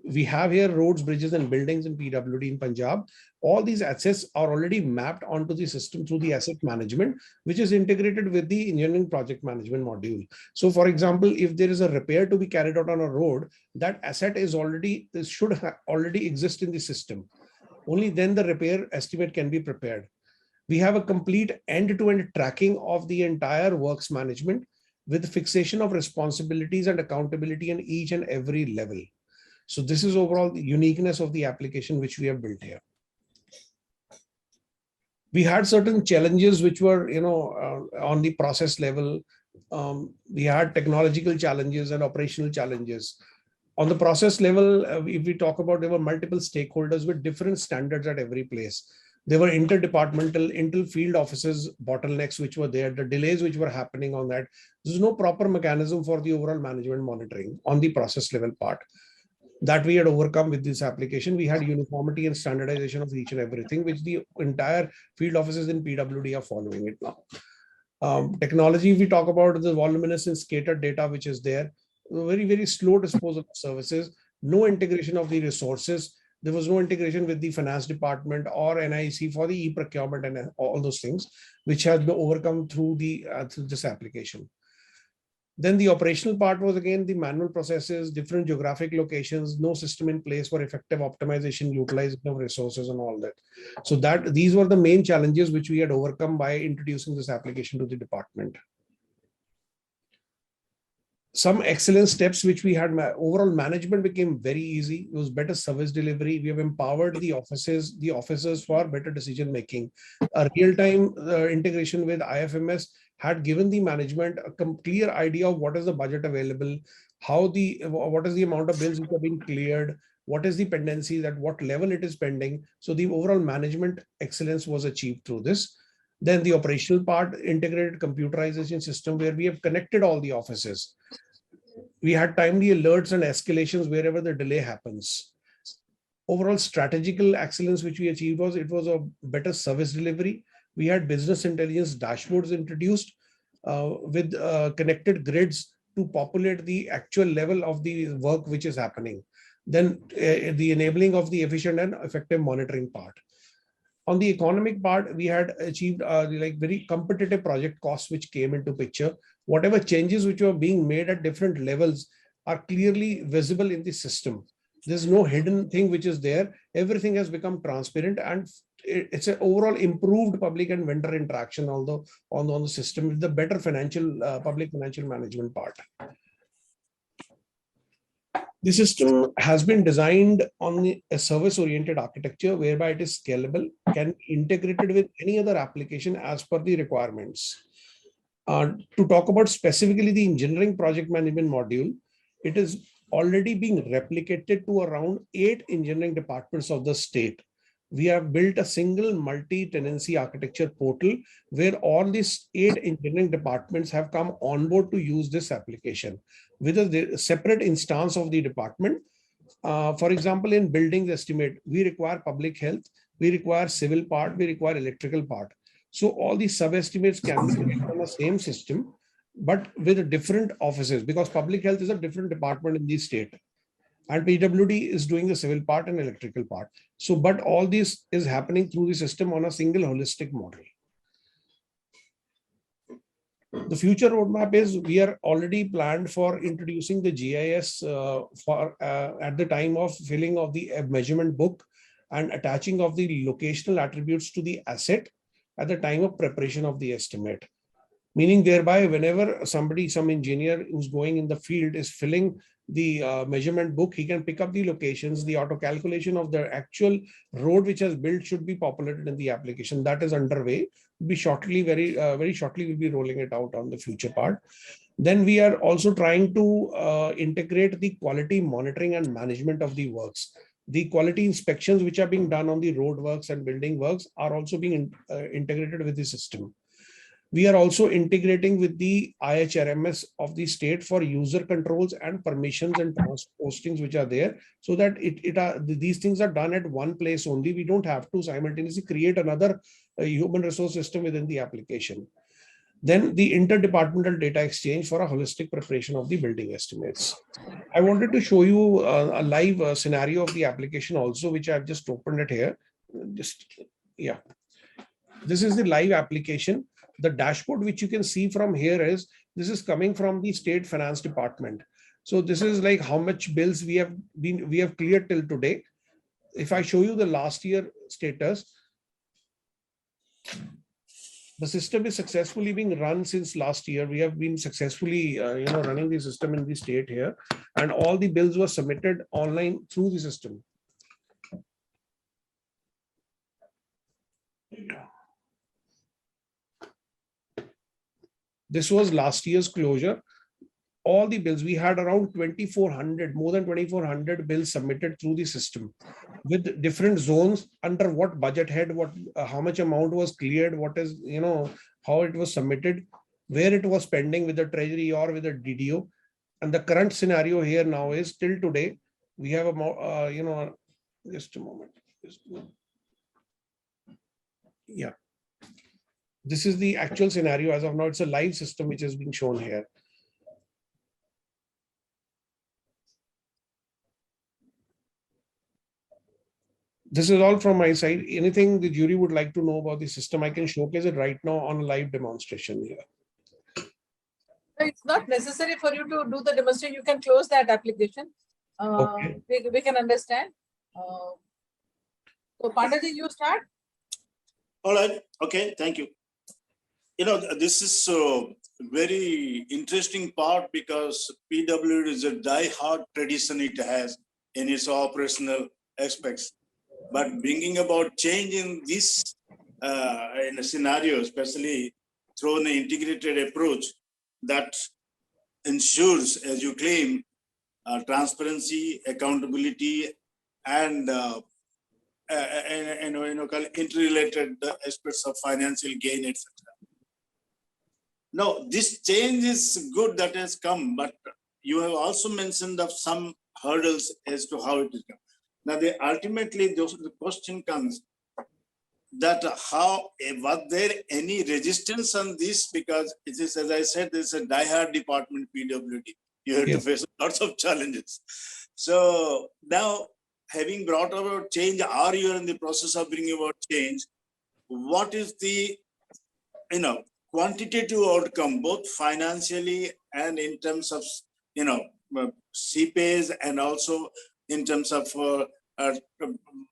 We have here roads, bridges, and buildings in PWD in Punjab. All these assets are already mapped onto the system through the asset management, which is integrated with the engineering project management module. So for example, if there is a repair to be carried out on a road, that asset is should already exist in the system. Only then the repair estimate can be prepared. We have a complete end-to-end tracking of the entire works management with fixation of responsibilities and accountability in each and every level. So this is overall the uniqueness of the application which we have built here. We had certain challenges which were, on the process level. We had technological challenges and operational challenges. On the process level, if we talk about, there were multiple stakeholders with different standards at every place. There were interdepartmental, inter-field offices, bottlenecks which were there, the delays which were happening on that. There's no proper mechanism for the overall management monitoring on the process level part. That we had overcome with this application. We had uniformity and standardization of each and everything, which the entire field offices in PWD are following it now. Technology, if we talk about the voluminous and scattered data which is there, very, very slow disposal of services, no integration of the resources. There was no integration with the finance department or NIC for the e-procurement and all those things, which has been overcome through this application. Then the operational part was again the manual processes, different geographic locations, no system in place for effective optimization, utilization of resources and all that. So these were the main challenges which we had overcome by introducing this application to the department. Some excellent steps which we had, overall management became very easy. It was better service delivery. We have empowered the officers for better decision making. A real-time integration with IFMS had given the management a clear idea of what is the budget available, what is the amount of bills which have been cleared, what is the pendencies, at what level it is pending. So the overall management excellence was achieved through this. Then the operational part, integrated computerization system where we have connected all the offices. We had timely alerts and escalations wherever the delay happens. Overall strategical excellence which we achieved was, it was a better service delivery. We had business intelligence dashboards introduced with connected grids to populate the actual level of the work which is happening. Then the enabling of the efficient and effective monitoring part. On the economic part, we had achieved like very competitive project costs, which came into picture. Whatever changes which were being made at different levels are clearly visible in the system. There's no hidden thing which is there. Everything has become transparent, and it's an overall improved public and vendor interaction, although on the system with the better financial public financial management part. The system has been designed on a service-oriented architecture whereby it is scalable, can be integrated with any other application as per the requirements. To talk about specifically the engineering project management module, it is already being replicated to around 8 engineering departments of the state. We have built a single multi-tenancy architecture portal where all these 8 engineering departments have come on board to use this application with a separate instance of the department. For example, in buildings estimate, we require public health, we require civil part, we require electrical part. So all these sub-estimates can be created on the same system, but with different offices, because public health is a different department in the state. And PWD is doing the civil part and electrical part. So, but all this is happening through the system on a single holistic model. The future roadmap is we are already planned for introducing the GIS at the time of filling of the measurement book and attaching of the locational attributes to the asset at the time of preparation of the estimate. Meaning thereby, whenever somebody, some engineer who's going in the field is filling the measurement book, he can pick up the locations. The auto calculation of the actual road which has built should be populated in the application. That is underway. Be shortly, very shortly, we'll be rolling it out on the future part. Then we are also trying to integrate the quality monitoring and management of the works. The quality inspections which are being done on the road works and building works are also being integrated with the system. We are also integrating with the IHRMS of the state for user controls and permissions and postings which are there, so that these things are done at one place only. We don't have to simultaneously create another human resource system within the application. Then the interdepartmental data exchange for a holistic preparation of the building estimates. I wanted to show you a live scenario of the application also, which I've just opened it here. Yeah. This is the live application. The dashboard which you can see from here is, this is coming from the state finance department. So this is like how much bills we have cleared till today. If I show you the last year status, the system is successfully being run since last year. We have been successfully running the system in the state here, and all the bills were submitted online through the system. This was last year's closure. All the bills, we had around 2,400, more than 2,400 bills submitted through the system with different zones under what budget head, how much amount was cleared, what is, how it was submitted, where it was pending with the treasury or with the DDO. And the current scenario here now is till today, we have a, just a moment. Yeah. This is the actual scenario as of now. It's a live system which is being shown here. This is all from my side. Anything the jury would like to know about the system, I can showcase it right now on a live demonstration here. It's not necessary for you to do the demonstration. You can close that application. Okay. We can understand. So Pandaji, you start. All right. Okay. Thank you. This is a very interesting part because PWD is a die-hard tradition it has in its operational aspects. But bringing about change in this in a scenario, especially through an integrated approach that ensures, as you claim, transparency, accountability, and interrelated aspects of financial gain, etc. Now, this change is good that has come, but you have also mentioned of some hurdles as to how it is come. Now, ultimately, the question comes that was there any resistance on this? Because it is, as I said, it's a die-hard department, PWD. You have to face lots of challenges. So now, having brought about change, or you are in the process of bringing about change, what is the, quantitative outcome, both financially and in terms of, CPAs, and also in terms of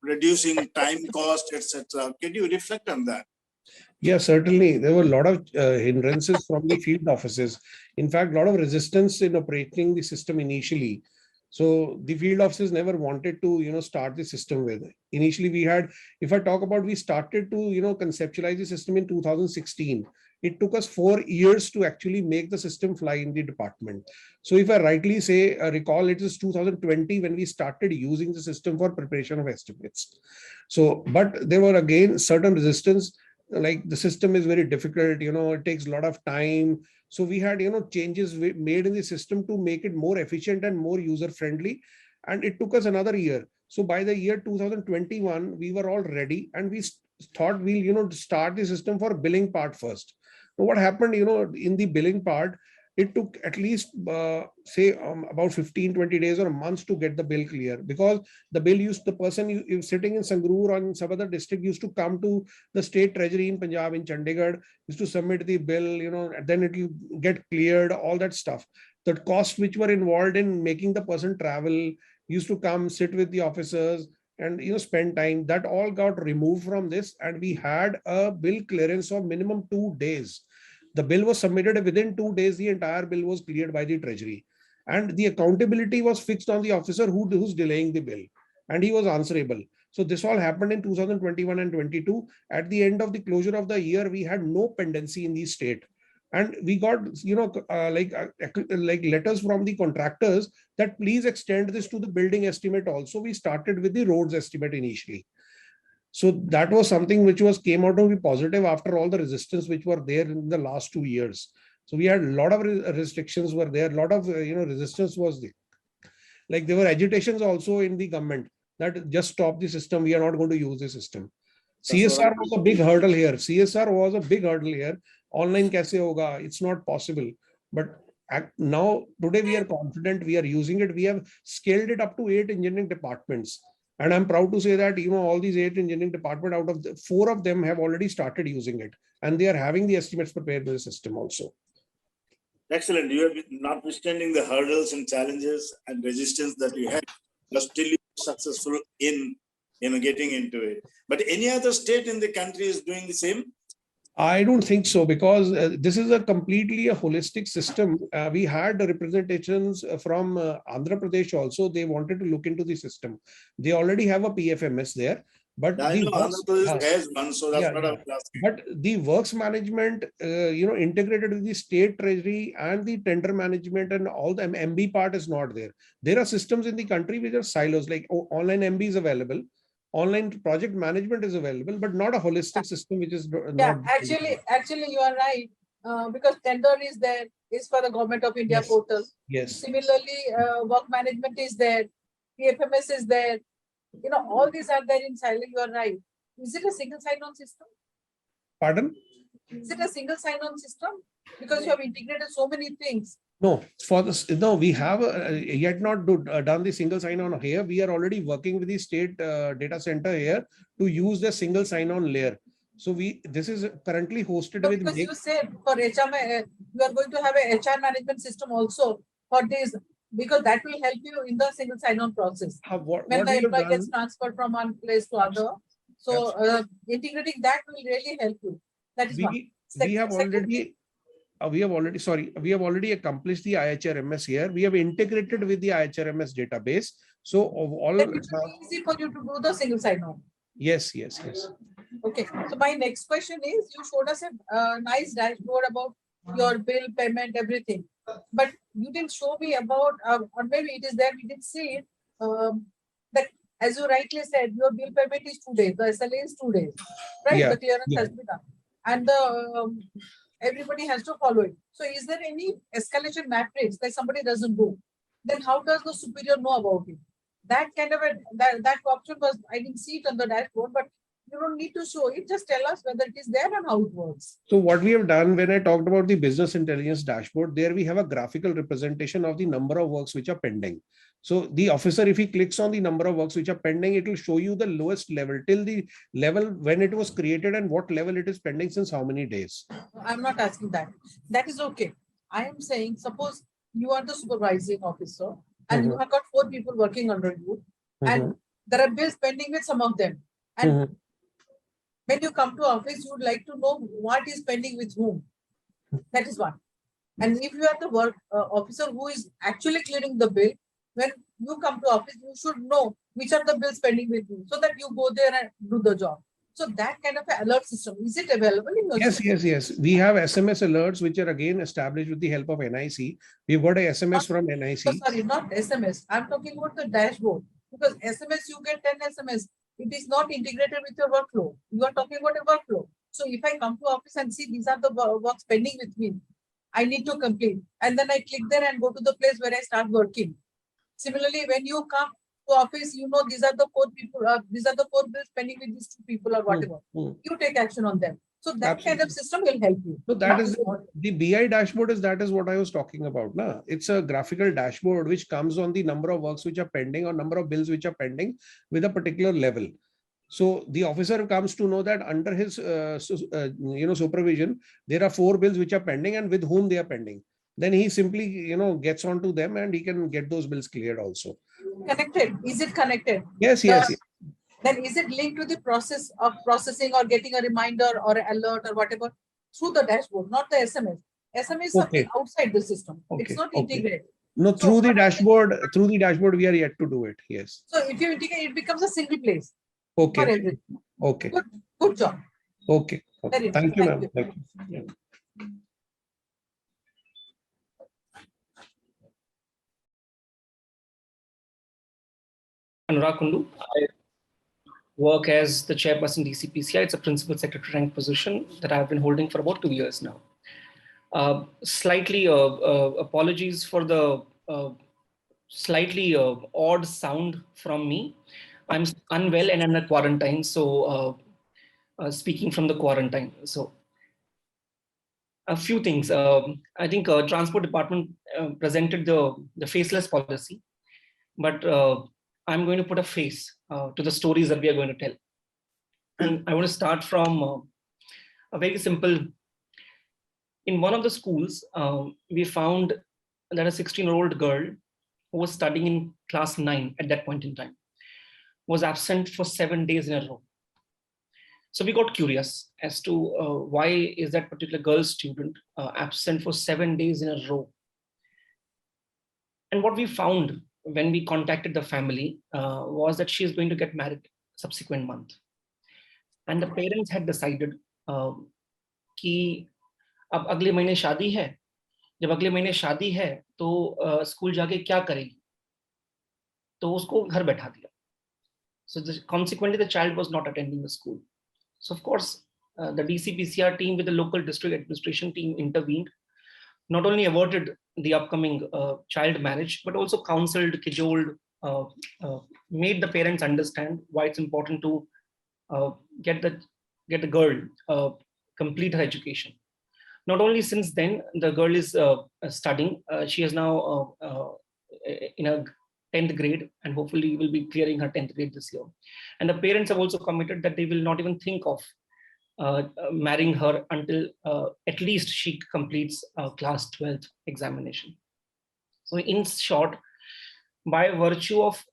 reducing time cost, etc. Can you reflect on that? Yeah, certainly. There were a lot of hindrances from the field offices. In fact, a lot of resistance in operating the system initially. So the field offices never wanted to, start the system with. Initially, we had, if I talk about, we started to, conceptualize the system in 2016. It took us 4 years to actually make the system fly in the department. So if I rightly say, recall, it is 2020 when we started using the system for preparation of estimates. So, but there were again certain resistance, like the system is very difficult, it takes a lot of time. So we had, changes made in the system to make it more efficient and more user friendly. And it took us another year. So by the year 2021, we were all ready, and we thought we'll, start the system for billing part first. So what happened, in the billing part, it took at least, about 15-20 days or a month to get the bill clear, because the bill the person sitting in Sangrur or in some other district used to come to the state treasury in Punjab, in Chandigarh, used to submit the bill, then it will get cleared, all that stuff. The costs which were involved in making the person travel, used to come, sit with the officers and, spend time, that all got removed from this. And we had a bill clearance of minimum 2 days. The bill was submitted within 2 days. The entire bill was cleared by the treasury, and the accountability was fixed on the officer who's delaying the bill, and he was answerable. So this all happened in 2021 and 22. At the end of the closure of the year, we had no pendency in the state, and we got, like letters from the contractors that please extend this to the building estimate also. We started with the roads estimate initially. So that was something which came out to be positive after all the resistance which were there in the last 2 years. So we had a lot of restrictions were there, a lot of resistance was there. Like there were agitations also in the government that just stop the system, we are not going to use the system. CSR was a big hurdle here. CSR was a big hurdle here. Online kaise hoga? It's not possible. But now today we are confident, we are using it. We have scaled it up to 8 engineering departments. And I'm proud to say that, all these 8 engineering departments, out of 4 of them have already started using it. And they are having the estimates prepared by the system also. Excellent. You have been, notwithstanding the hurdles and challenges and resistance that you had, you're still successful in getting into it. But any other state in the country is doing the same? I don't think so, because this is a completely a holistic system. We had representations from Andhra Pradesh also. They wanted to look into the system. They already have a PFMS there. But I know Andhra Pradesh has one, so that's what I was asking. But the works management, integrated with the state treasury and the tender management and all the MB part is not there. There are systems in the country which are silos, like online MB is available. Online project management is available, but not a holistic system, which is not. Actually, you are right. Because tender is there, is for the Government of India portal. Yes. Similarly, work management is there, PFMS is there. All these are there in silo. You are right. Is it a single sign-on system? Pardon? Is it a single sign-on system? Because you have integrated so many things. No, for this, no, we have yet not done the single sign-on here. We are already working with the state data center here to use the single sign-on layer. So this is currently hosted with. Because you said for HR, you are going to have a HR management system also for this, because that will help you in the single sign-on process. When the employee gets transferred from one place to other. So integrating that will really help you. That is one. We have already accomplished the IHRMS here. We have integrated with the IHRMS database. So all it will be easy for you to do the single sign-on. Yes. Okay. So my next question is, you showed us a nice dashboard about your bill, payment, everything. But you didn't show me about, or maybe it is there, we didn't see it. That, as you rightly said, your bill payment is 2 days. The SLA is 2 days. Right? Yeah. The clearance has been done. And everybody has to follow it. So is there any escalation matrix that somebody doesn't do? Then how does the superior know about it? That kind of that option was, I didn't see it on the dashboard, but You don't need to show it. Just tell us whether it is there and how it works. So what we have done when I talked about the business intelligence dashboard, there we have a graphical representation of the number of works which are pending. So the officer, if he clicks on the number of works which are pending, it will show you the lowest level till the level when it was created and what level it is pending since how many days. I'm not asking that. That is okay. I am saying, suppose you are the supervising officer and you have got 4 people working under you, and there are bills pending with some of them. And when you come to office, you would like to know what is pending with whom. That is one. And if you are the work officer who is actually clearing the bill, when you come to office, you should know which are the bills pending with you, so that you go there and do the job. So that kind of an alert system, is it available in your system? Yes. We have SMS alerts, which are again established with the help of NIC. We've got a SMS from NIC. Sorry, not SMS. I'm talking about the dashboard. Because SMS, you get 10 SMS. It is not integrated with your workflow. You are talking about a workflow. So if I come to office and see these are the works pending with me, I need to complete. And then I click there and go to the place where I start working. Similarly, when you come to office, you know these are the 4 people, these are the 4 bills pending with these 2 people or whatever. You take action on them. So that kind of system will help you. So that is the BI dashboard that is what I was talking about. Na? It's a graphical dashboard which comes on the number of works which are pending or number of bills which are pending with a particular level. So the officer comes to know that under his supervision, there are 4 bills which are pending and with whom they are pending. Then he simply gets onto them and he can get those bills cleared also. Connected? Is it connected? Yes. Then is it linked to the process of processing or getting a reminder or alert or whatever through the dashboard, not the SMS? SMS is something outside the system. It's not integrated. No, through the dashboard, we are yet to do it. Yes. So if you integrate, it becomes a single place. Okay. Good job. Okay. Thank you, ma'am. Thank you. Anurag Kundu. I work as the chairperson DCPCI. It's a principal secretary rank position that I've been holding for about 2 years now. Slightly apologies for the slightly odd sound from me. I'm unwell and I'm in quarantine, so speaking from the quarantine. So a few things. I think Transport Department presented the faceless policy, but I'm going to put a face to the stories that we are going to tell. And I want to start from a very simple. In one of the schools, we found that a 16-year-old girl who was studying in class 9 at that point in time was absent for 7 days in a row. So we got curious as to why is that particular girl student absent for 7 days in a row. And what we found when we contacted the family was that she is going to get married subsequent month. And the parents had decided कि अब अगले महीने शादी है, जब अगले महीने शादी है तो स्कूल जाके क्या करेगी, तो उसको घर बैठा दिया. So consequently the child was not attending the school. So of course the DCPCR team with the local district administration team intervened, not only averted the upcoming child marriage, but also counseled, cajoled, made the parents understand why it's important to get the girl complete her education. Not only since then, the girl is studying. She is now in a 10th grade and hopefully will be clearing her 10th grade this year. And the parents have also committed that they will not even think of marrying her until at least she completes class 12th examination. So in short, by virtue of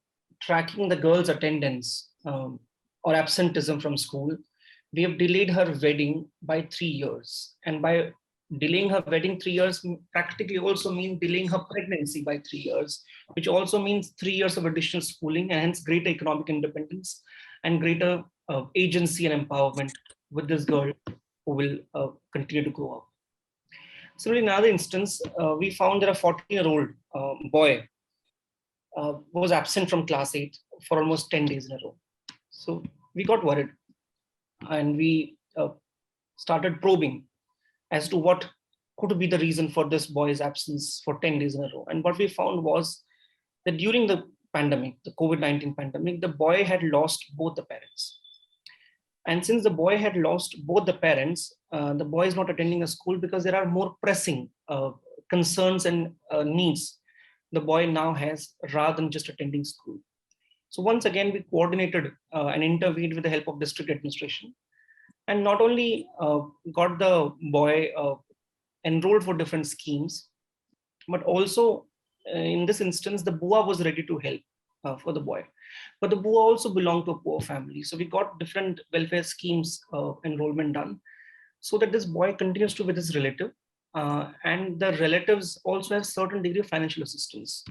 tracking the girl's attendance or absenteeism from school, we have delayed her wedding by 3 years. And by delaying her wedding 3 years practically also means delaying her pregnancy by 3 years, which also means 3 years of additional schooling and hence greater economic independence and greater agency and empowerment with this girl who will continue to grow up. Similarly, in another instance, we found that a 14-year-old boy was absent from class 8 for almost 10 days in a row. So we got worried and we started probing as to what could be the reason for this boy's absence for 10 days in a row. And what we found was that during the pandemic, the COVID-19 pandemic, the boy had lost both the parents. And since the boy had lost both the parents, the boy is not attending a school because there are more pressing concerns and needs the boy now has rather than just attending school. So once again, we coordinated and intervened with the help of district administration, and not only got the boy enrolled for different schemes, but also in this instance, the BUA was ready to help for the boy. But the BUA also belonged to a poor family. So we got different welfare schemes enrollment done so that this boy continues to be with his relative. And the relatives also have certain degree of financial assistance.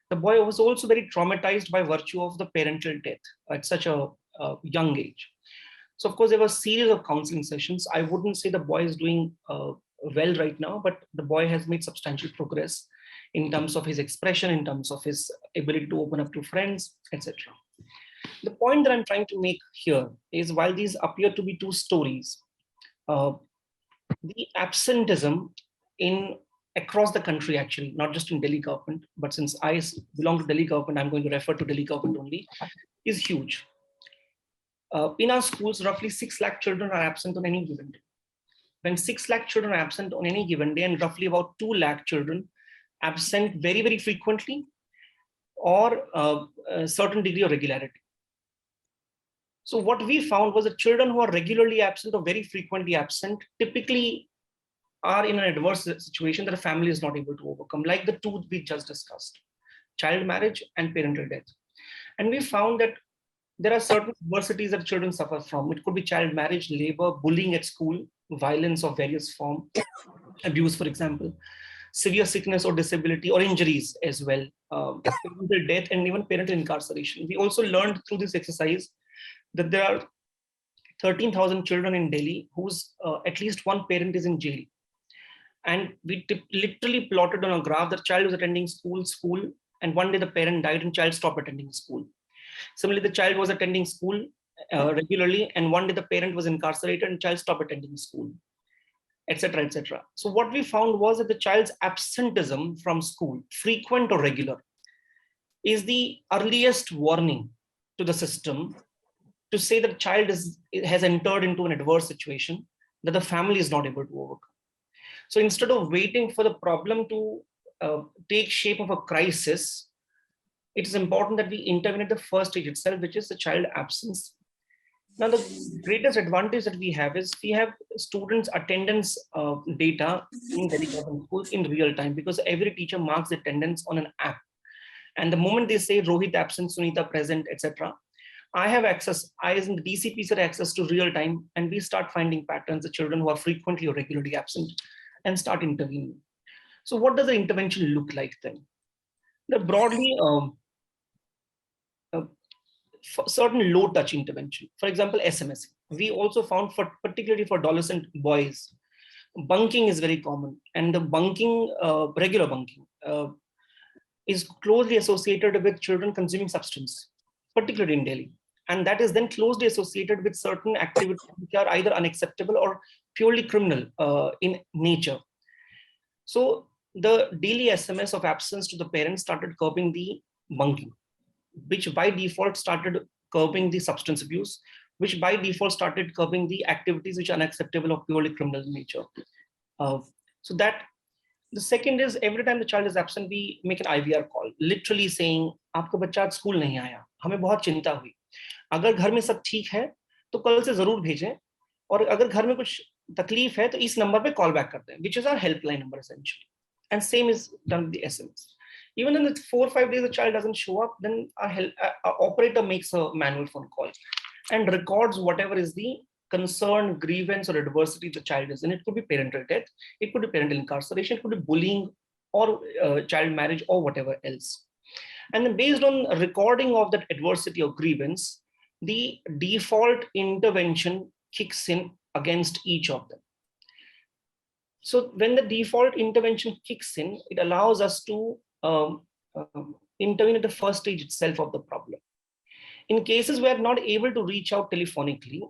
The boy was also very traumatized by virtue of the parental death at such a young age. So of course, there was a series of counseling sessions. I wouldn't say the boy is doing well right now, but the boy has made substantial progress in terms of his expression, in terms of his ability to open up to friends, etc. The point that I'm trying to make here is, while these appear to be two stories, the absenteeism across the country, actually, not just in Delhi government, but since I belong to Delhi government, I'm going to refer to Delhi government only, is huge. In our schools, roughly 6 lakh children are absent on any given day. When 6 lakh children are absent on any given day, and roughly about 2 lakh children absent very, very frequently or a certain degree of regularity. So what we found was that children who are regularly absent or very frequently absent typically are in an adverse situation that a family is not able to overcome, like the two we just discussed, child marriage and parental death. And we found that there are certain adversities that children suffer from. It could be child marriage, labor, bullying at school, violence of various forms, abuse, for example, severe sickness or disability or injuries as well, parental death, and even parental incarceration. We also learned through this exercise that there are 13,000 children in Delhi whose at least one parent is in jail. And we literally plotted on a graph that child was attending school, and one day the parent died and child stopped attending school. Similarly, the child was attending school regularly, and one day the parent was incarcerated and child stopped attending school, etc., etc. So what we found was that the child's absenteeism from school, frequent or regular, is the earliest warning to the system to say that the child has entered into an adverse situation that the family is not able to overcome. So instead of waiting for the problem to take shape of a crisis, it is important that we intervene at the first stage itself, which is the child absence. Now, the greatest advantage that we have is we have students' attendance data in Delhi government schools in real time, because every teacher marks the attendance on an app. And the moment they say Rohit absent, Sunita present, etc., I have access, I as in the DCPs have access to real time, and we start finding patterns, the children who are frequently or regularly absent, and start intervening. So what does the intervention look like then? The broadly, certain low touch intervention, for example, SMS. We also found, particularly for adolescent boys, bunking is very common, and the bunking, regular bunking, is closely associated with children consuming substance, particularly in Delhi. And that is then closely associated with certain activities which are either unacceptable or purely criminal in nature. So the daily SMS of absence to the parents started curbing the bunking, which by default started curbing the substance abuse, which by default started curbing the activities which are unacceptable or purely criminal in nature. So that the second is, every time the child is absent, we make an IVR call, literally saying, "आपका बच्चा आज school नहीं आया, हमें बहुत चिंता हुई. अगर घर में सब ठीक है, तो कल से जरूर भेजें, और अगर घर में कुछ तकलीफ है, तो इस नंबर पे कॉल बैक करते हैं," which is our helpline number essentially. And same is done with the SMS. Even in the 4 or 5 days the child doesn't show up, then our operator makes a manual phone call and records whatever is the concern, grievance, or adversity the child is in. It could be parental death, it could be parental incarceration, it could be bullying or child marriage or whatever else. And then based on a recording of that adversity or grievance, the default intervention kicks in against each of them. So when the default intervention kicks in, it allows us to intervene at the first stage itself of the problem. In cases where not able to reach out telephonically,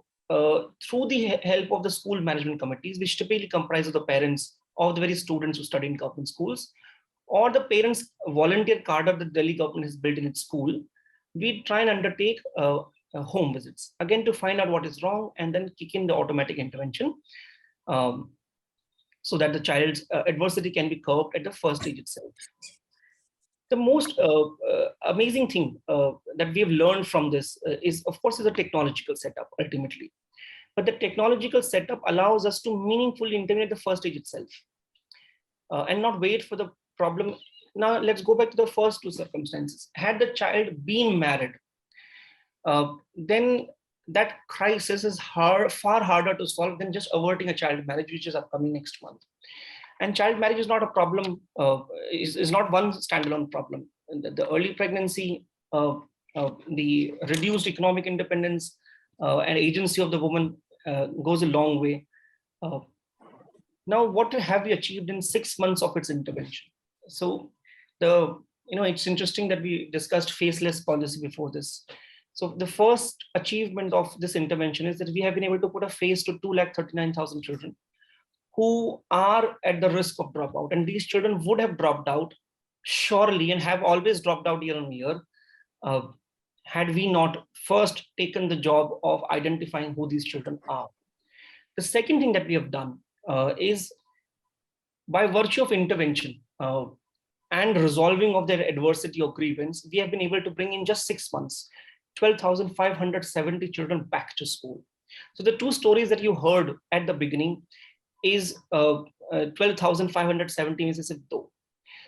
through the help of the school management committees, which typically comprise of the parents of the very students who study in government schools, or the parents volunteer cadre that Delhi government has built in its school, we try and undertake home visits, again to find out what is wrong and then kick in the automatic intervention, so that the child's adversity can be curbed at the first stage itself. The most amazing thing that we have learned from this is, of course, is a technological setup ultimately. But the technological setup allows us to meaningfully intervene at the first stage itself and not wait for the problem. Now, let's go back to the first two circumstances. Had the child been married, then that crisis is far harder to solve than just averting a child marriage, which is upcoming next month. And child marriage is not a problem, is not one standalone problem. The early pregnancy, the reduced economic independence and agency of the woman goes a long way. Now, what have we achieved in 6 months of its intervention? So it's interesting that we discussed faceless policy before this. So the first achievement of this intervention is that we have been able to put a face to 239,000 children who are at the risk of dropout. And these children would have dropped out surely and have always dropped out year on year had we not first taken the job of identifying who these children are. The second thing that we have done is, by virtue of intervention and resolving of their adversity or grievance, we have been able to bring in just 6 months 12,570 children back to school. So the two stories that you heard at the beginning is 12,570 is though.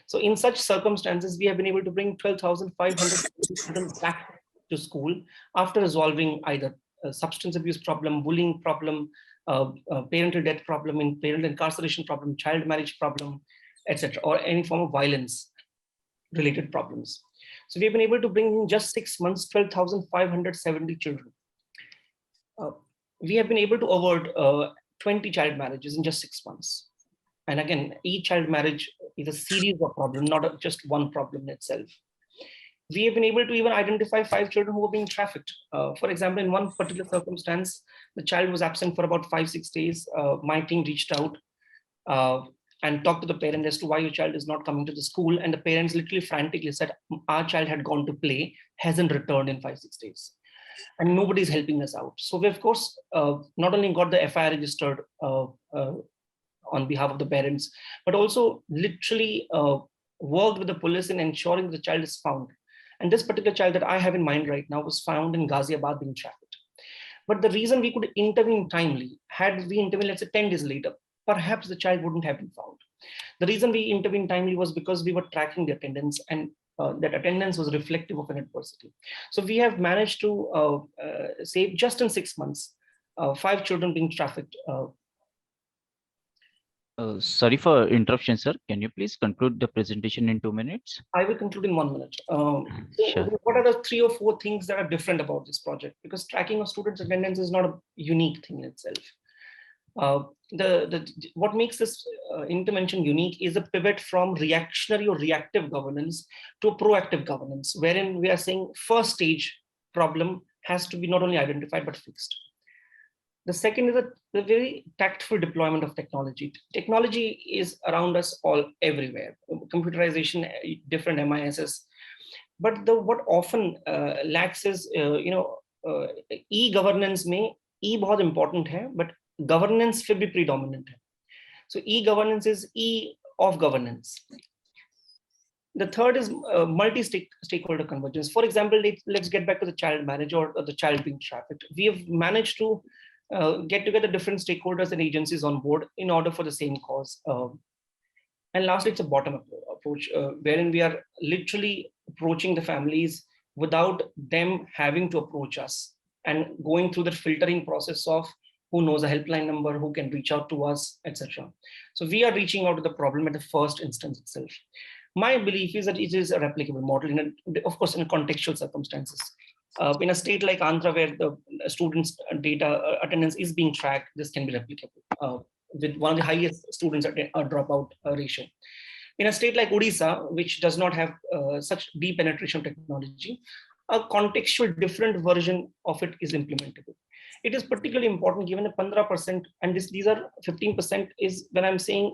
So in such circumstances, we have been able to bring 12,500 children back to school after resolving either a substance abuse problem, bullying problem, parental death problem, parent incarceration problem, child marriage problem, etc., or any form of violence related problems. So we've been able to bring in just 6 months 12,570 children. We have been able to avert 20 child marriages in just 6 months. And again, each child marriage is a series of problems, not just one problem in itself. We have been able to even identify 5 children who were being trafficked. For example, in one particular circumstance, the child was absent for about 5-6 days. My team reached out and talked to the parent as to why your child is not coming to the school. And the parents literally frantically said, our child had gone to play, hasn't returned in 5-6 days. And nobody's helping us out. So we, of course, not only got the FIR registered on behalf of the parents, but also literally worked with the police in ensuring the child is found. And this particular child that I have in mind right now was found in Ghaziabad being trafficked. But the reason we could intervene timely, had we intervened, let's say 10 days later, perhaps the child wouldn't have been found. The reason we intervened timely was because we were tracking the attendance, and that attendance was reflective of an adversity. So we have managed to save just in 6 months, 5 children being trafficked. Sorry for interruption, sir. Can you please conclude the presentation in 2 minutes? I will conclude in 1 minute. Sure. What are the 3 or 4 things that are different about this project? Because tracking of students' attendance is not a unique thing in itself. What makes this intervention unique is a pivot from reactionary or reactive governance to a proactive governance, wherein we are saying first stage problem has to be not only identified but fixed. The second is the very tactful deployment of technology. Technology is around us all everywhere. Computerization, different MISs. But what often lacks is, e-governance में E बहुत important है, but governance फिर भी predominant है. So e-governance is E of governance. The third is multi-stakeholder convergence. For example, let's get back to the child marriage or the child being trafficked. We have managed to get together different stakeholders and agencies on board in order for the same cause. And lastly, it's a bottom-up approach, wherein we are literally approaching the families without them having to approach us and going through the filtering process of who knows a helpline number, who can reach out to us, etc. So we are reaching out to the problem at the first instance itself. My belief is that it is a replicable model, of course, in contextual circumstances. In a state like Andhra, where the students' data attendance is being tracked, this can be replicable with one of the highest students dropout ratio. In a state like Odisha, which does not have such deep penetration technology, a contextual different version of it is implementable. It is particularly important given the 15%, and these are 15% is when I'm saying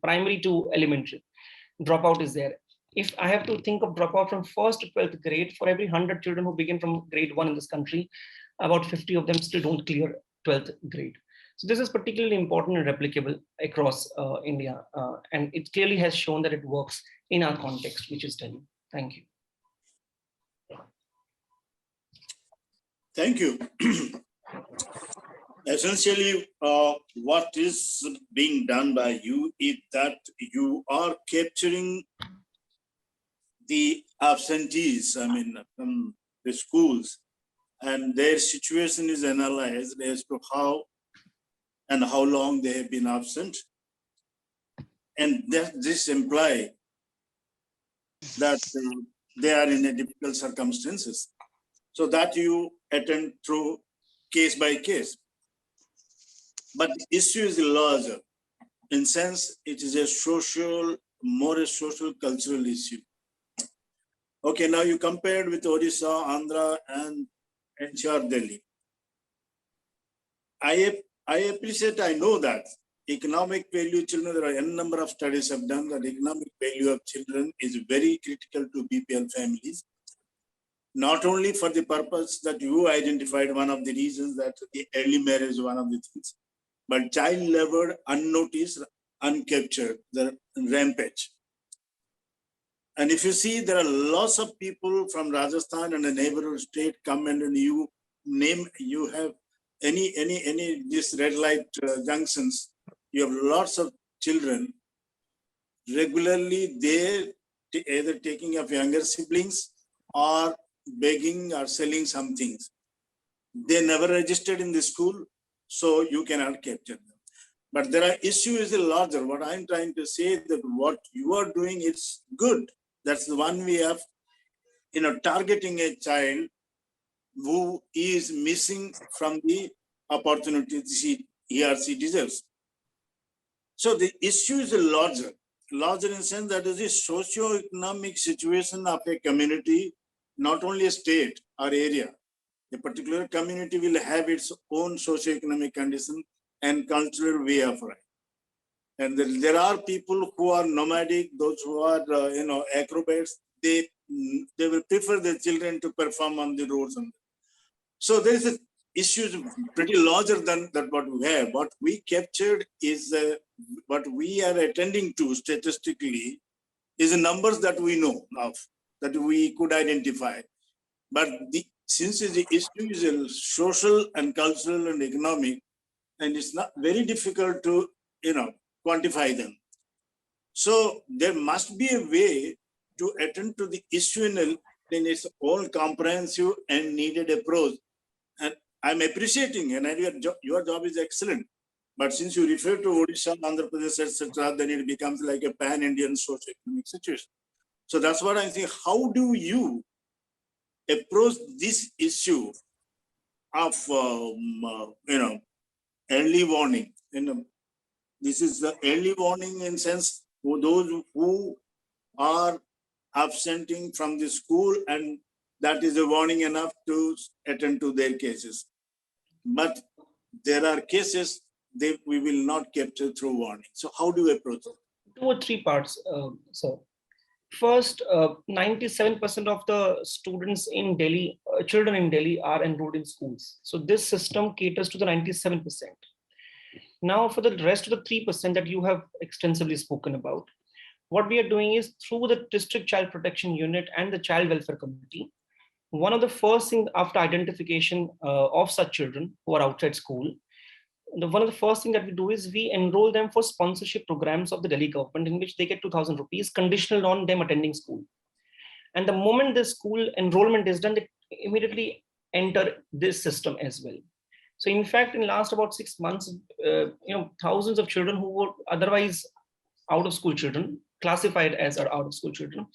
primary to elementary dropout is there. if I have to think of dropout from 1st to 12th grade, for every 100 children who begin from grade 1 in this country, about 50 of them still don't clear 12th grade. So this is particularly important and replicable across India. And it clearly has shown that it works in our context, which is Delhi. Thank you. Thank you. Essentially, what is being done by you is that you are capturing the absentees, from the schools, and their situation is analyzed as to how and how long they have been absent. And this implies that they are in a difficult circumstances. So that you attend through case by case. But the issue is larger. In sense, it is a social, more a social cultural issue. Okay, now you compared with Odisha, Andhra, and NCR Delhi. I appreciate, I know that economic value children, there are n number of studies have done that economic value of children is very critical to BPL families. Not only for the purpose that you identified, one of the reasons that the early marriage is one of the things, but child labor unnoticed, uncaptured, the rampage. And if you see, there are lots of people from Rajasthan and a neighborhood state come and you name, you have any this red light junctions, you have lots of children regularly there, either taking of younger siblings or begging or selling some things. They never registered in the school, so you cannot capture them. But there are issues larger. What I'm trying to say is that what you are doing is good. That's the one way of, targeting a child who is missing from the opportunities he or she deserves. So the issue is larger in the sense that is the socio-economic situation of a community, not only a state or area. A particular community will have its own socio-economic condition and cultural way of life. And there are people who are nomadic, those who are, acrobats, they will prefer their children to perform on the roads. So there is an issue pretty larger than what we have. What we captured is what we are attending to statistically is the numbers that we know of, that we could identify. But since the issue is a social and cultural and economic, and it's not very difficult to, quantify them. So there must be a way to attend to the issue in its own comprehensive and needed approach. And I'm appreciating, and your job is excellent. But since you refer to Odisha, Andhra Pradesh, etc., then it becomes like a pan-Indian socio-economic situation. So that's what I think. How do you approach this issue of, early warning? This is the early warning in sense for those who are absenting from the school, and that is a warning enough to attend to their cases. But there are cases that we will not capture through warning. So how do you approach it? 2 or 3 parts, sir. First, 97% of the students in Delhi, children in Delhi are enrolled in schools. So this system caters to the 97%. Now for the rest of the 3% that you have extensively spoken about, what we are doing is through the District Child Protection Unit and the Child Welfare Committee, one of the first things after identification of such children who are outside school, one of the first things that we do is we enroll them for sponsorship programs of the Delhi government in which they get 2,000 rupees conditional on them attending school. And the moment the school enrollment is done, they immediately enter this system as well. So in fact, in last about 6 months, thousands of children who were otherwise out of school children, classified as our out of school children,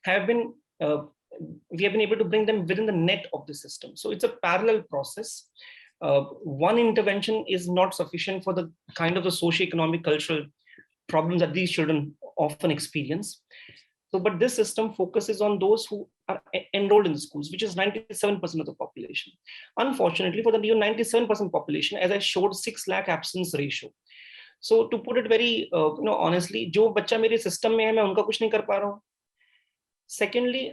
have been, we have been able to bring them within the net of the system. So it's a parallel process. One intervention is not sufficient for the kind of the socio-economic cultural problems that these children often experience. So, but this system focuses on those who are enrolled in the schools, which is 97% of the population. Unfortunately, for the 97% population, as I showed, 6 lakh absence ratio. So, to put it very honestly, जो बच्चा मेरे system में है, मैं उनका कुछ नहीं कर पा रहा हूँ. Secondly,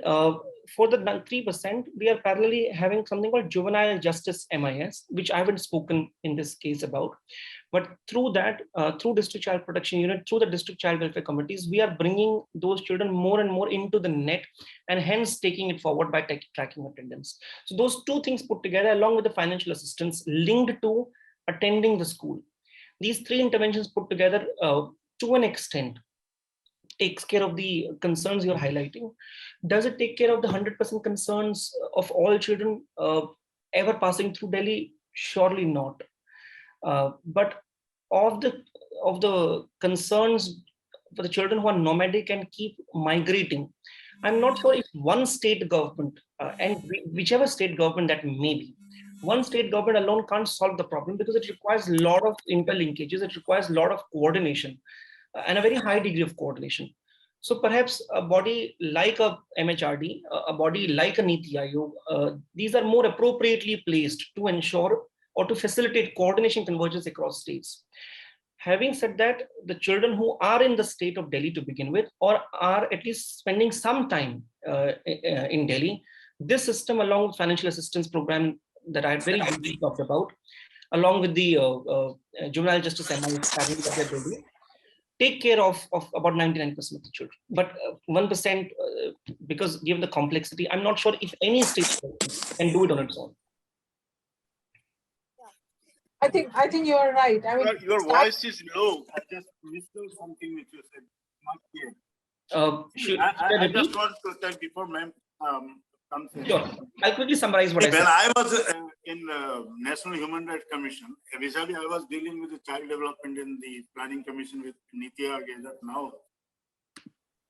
for the 3%, we are parallelly having something called juvenile justice MIS, which I haven't spoken in this case about. But through that, through district child protection unit, through the district child welfare committees, we are bringing those children more and more into the net, and hence taking it forward by tracking attendance. So those two things put together, along with the financial assistance linked to attending the school, these three interventions put together, to an extent, takes care of the concerns you're highlighting. Does it take care of the 100% concerns of all children ever passing through Delhi? Surely not. But of the concerns for the children who are nomadic and keep migrating, I'm not sure if one state government, and whichever state government that may be, one state government alone can't solve the problem, because it requires a lot of interlinkages, it requires a lot of coordination, and a very high degree of coordination. So perhaps a body like a MHRD, a body like a Niti Aayog, these are more appropriately placed to ensure or to facilitate coordination convergence across states. Having said that, the children who are in the state of Delhi to begin with, or are at least spending some time in Delhi, this system, along with financial assistance program that I very briefly talked about, along with the juvenile justice MIS, take care of about 99% of the children. But 1%, because given the complexity, I'm not sure if any state can do it on its own. I think you are right. I mean, your voice is low. I just missed something which you said. Not clear. I just want to tell before ma'am comes in. Sure. I'll quickly summarize what I said. When I was in National Human Rights Commission, recently I was dealing with the child development in the Planning Commission with Niti Aayog. Now,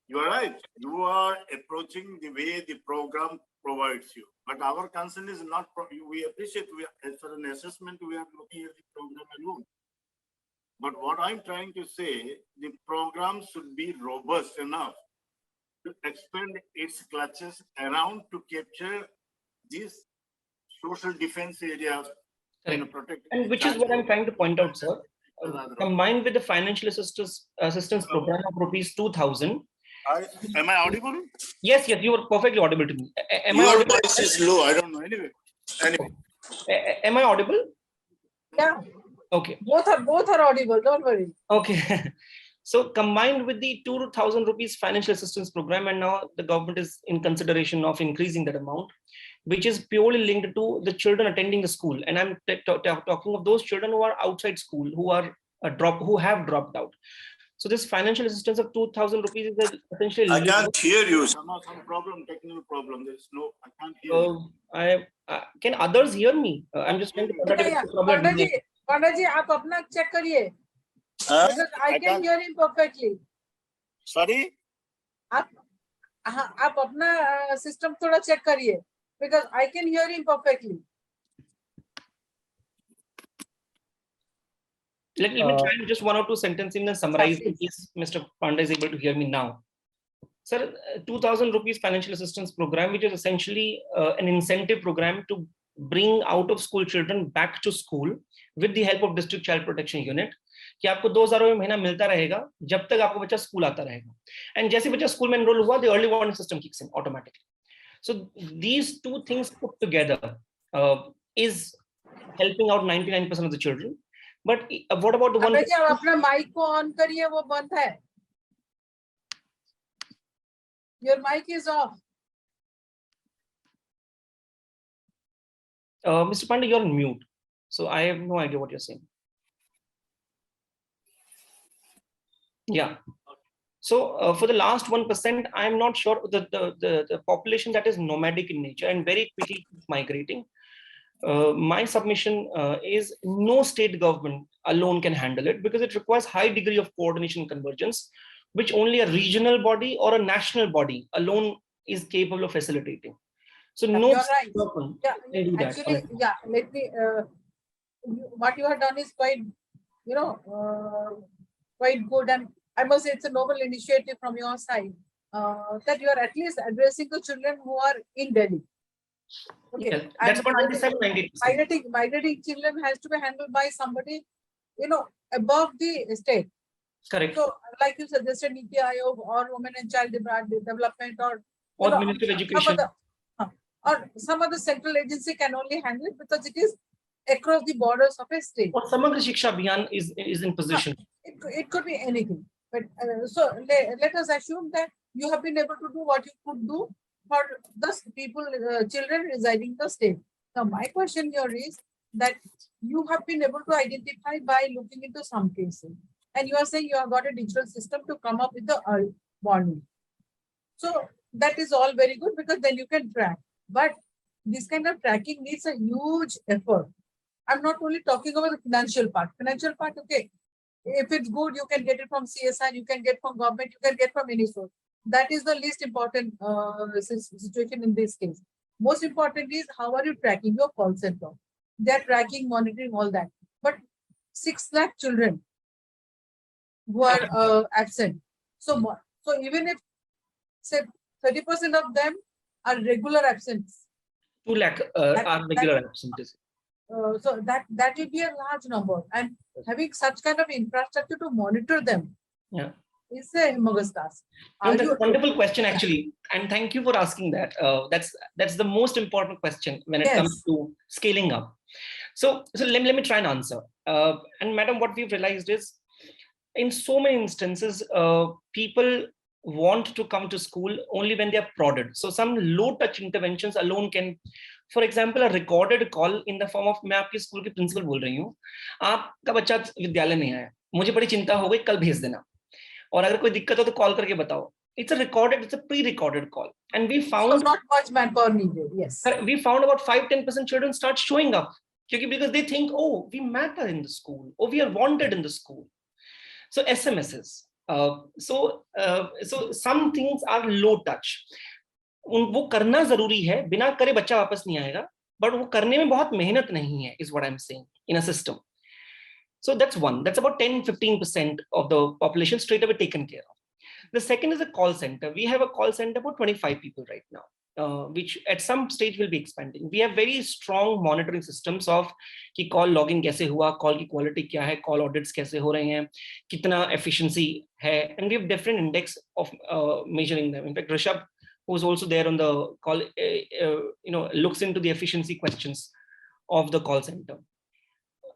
you are right. You are approaching the way the program provides you. But our concern is not, we appreciate, as for an assessment, we are looking at the program alone. But what I'm trying to say, the program should be robust enough to expand its clutches around to capture these social defense areas. And which is what I'm trying to point out, sir. Combined with the financial assistance program of rupees 2,000. Am I audible? Yes, you are perfectly audible to me. Your voice is low. I don't know. Anyway. Am I audible? Yeah. Okay. Both are audible. Don't worry. Okay. So combined with the 2,000 rupees financial assistance program, and now the government is in consideration of increasing that amount, which is purely linked to the children attending the school. And I'm talking of those children who are outside school, who have dropped out. So this financial assistance of 2,000 rupees is essentially. I can't hear you. Some problem, technical problem. There's no. I can't hear you. Can others hear me? I'm just trying to. Pandaji, आप अपना check करिए. Because I can hear him perfectly. Sorry. आप अपना system थोड़ा check करिए. Because I can hear him perfectly. Let me try just one or two sentences and summarize in case Mr. Panda is able to hear me now. Sir, 2,000 rupees financial assistance program, which is essentially an incentive program to bring out of school children back to school with the help of district child protection unit. कि आपको 2,000 रुपए महीना मिलता रहेगा जब तक आपको बच्चा स्कूल आता रहेगा. And जैसे बच्चा स्कूल में enroll हुआ, the early warning system kicks in automatically. So these two things put together is helping out 99% of the children. But what about the one? अपना mic को on करिए, वो बंद है. Your mic is off. Mr. Pandey, you're on mute, so I have no idea what you're saying. Yeah. So for the last 1%, I'm not sure the population that is nomadic in nature and very quickly migrating. My submission is no state government alone can handle it, because it requires high degree of coordination and convergence, which only a regional body or a national body alone is capable of facilitating. So no, you're right. Yeah, can do actually, that. yeah. Let me. What you have done is quite, quite good, and I must say it's a noble initiative from your side that you are at least addressing the children who are in Delhi. Okay, yeah, that's about 97-98%. Migrating children has to be handled by somebody, above the state. Correct. So, like you suggested, Niti Aayog or Women and Child Development or or Ministry of Education. Or some other central agency can only handle it because it is across the borders of a state. Or Samagra Shiksha Abhiyan is in position. It could be anything. But so let us assume that you have been able to do what you could do for the people, children residing in the state. Now, my question here is that you have been able to identify by looking into some cases. And you are saying you have got a digital system to come up with the warning. So that is all very good because then you can track. But this kind of tracking needs a huge effort. I'm not only talking about the financial part. Financial part, okay. If it's good, you can get it from CSR, you can get from government, you can get from any source. That is the least important situation in this case. Most important is how are you tracking your call center? They're tracking, monitoring, all that. But 6 lakh children who are absent. So even if say 30% of them are regular absence. 2 lakh are regular absentees. So that will be a large number, and having such kind of infrastructure to monitor them is a humongous task. That's a wonderful question, actually, and thank you for asking that. That's the most important question when it comes to scaling up. So let me try and answer. And madam, what we've realized is, in so many instances, people want to come to school only when they are prodded. So some low touch interventions alone can, for example, a recorded call in the form of, मैं आपके school के principal बोल रही हूँ, आपका बच्चा विद्यालय नहीं आया, मुझे बड़ी चिंता हो गई, कल भेज देना, और अगर कोई दिक्कत हो तो कॉल करके बताओ. It's a pre-recorded call, and we found so not much manpower needed. Yes, we found about 5-10% children start showing up because they think, oh, we matter in the school, or we are wanted in the school. So SMSs. So some things are low touch. वो करना जरूरी है, बिना करे बच्चा वापस नहीं आएगा, but वो करने में बहुत मेहनत नहीं है, is what I'm saying, in a system. So that's one. That's about 10-15% of the population straight away taken care of. The second is a call center. We have a call center for 25 people right now, which at some stage will be expanding. We have very strong monitoring systems of कि call logging कैसे हुआ, call की quality क्या है, call audits कैसे हो रहे हैं, कितना efficiency है, and we have different index of measuring them. In fact, Rishabh, who's also there on the call, looks into the efficiency questions of the call center.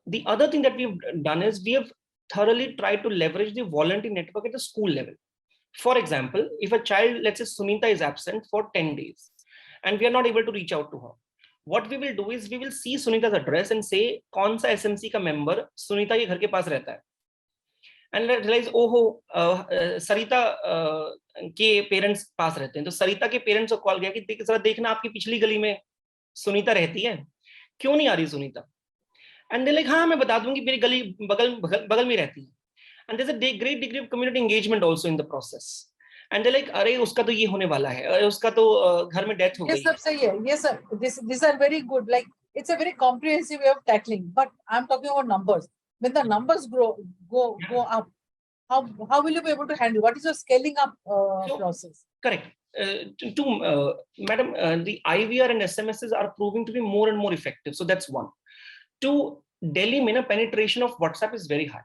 The other thing that we've done is we have thoroughly tried to leverage the volunteer network at the school level. For example, if a child, let's say Sunita, is absent for 10 days and we are not able to reach out to her, what we will do is we will see Sunita's address and say, कौन सा SMC का member Sunita के घर के पास रहता है, and realize, oh, Sarita के parents पास रहते हैं, तो Sarita के parents को call गया कि जरा देखना आपकी पिछली गली में सुनीता रहती है, क्यों नहीं आ रही सुनीता? And they're like, हाँ मैं बता दूंगी, मेरी गली बगल में रहती है. And there's a great degree of community engagement also in the process. And they're like, अरे उसका तो ये होने वाला है, उसका तो घर में death हो गई. Yes, sir, सही है. Yes, sir. These are very good. Like, it's a very comprehensive way of tackling. But I'm talking about numbers. When the numbers go up, how will you be able to handle? What is your scaling up process? Correct. Madam, the IVR and SMSs are proving to be more and more effective. So that's one. Two, Delhi में ना penetration of WhatsApp is very high.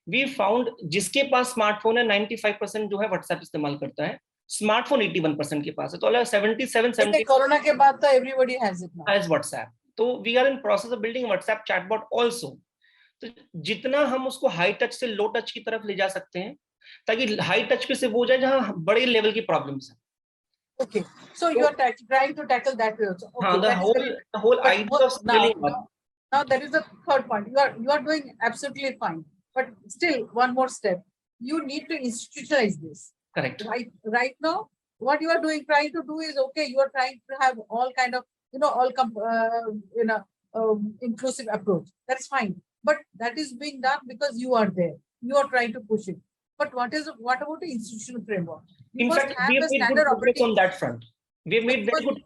We found जिसके पास smartphone है 95% जो है WhatsApp इस्तेमाल करता है, smartphone 81% के पास है, तो 77-70 कोरोना के बाद तो everybody has it now. Has WhatsApp. तो we are in process of building WhatsApp chatbot also. तो जितना हम उसको हाई टच से लो टच की तरफ ले जा सकते हैं, ताकि हाई टच पे से वो जाए जहां बड़े लेवल की प्रॉब्लम्स हैं. Okay, so you are trying to tackle that way also. Okay, the whole idea of scaling up. Now that is the third point. You are doing absolutely fine, but still one more step. You need to institutionalize this. Correct. Right now, what you are trying to do is, okay, you are trying to have all kind of inclusive approach. That's fine, but that is being done because you are there. You are trying to push it. But what about the institutional framework? In fact, we have made good progress on that front. We have made very good.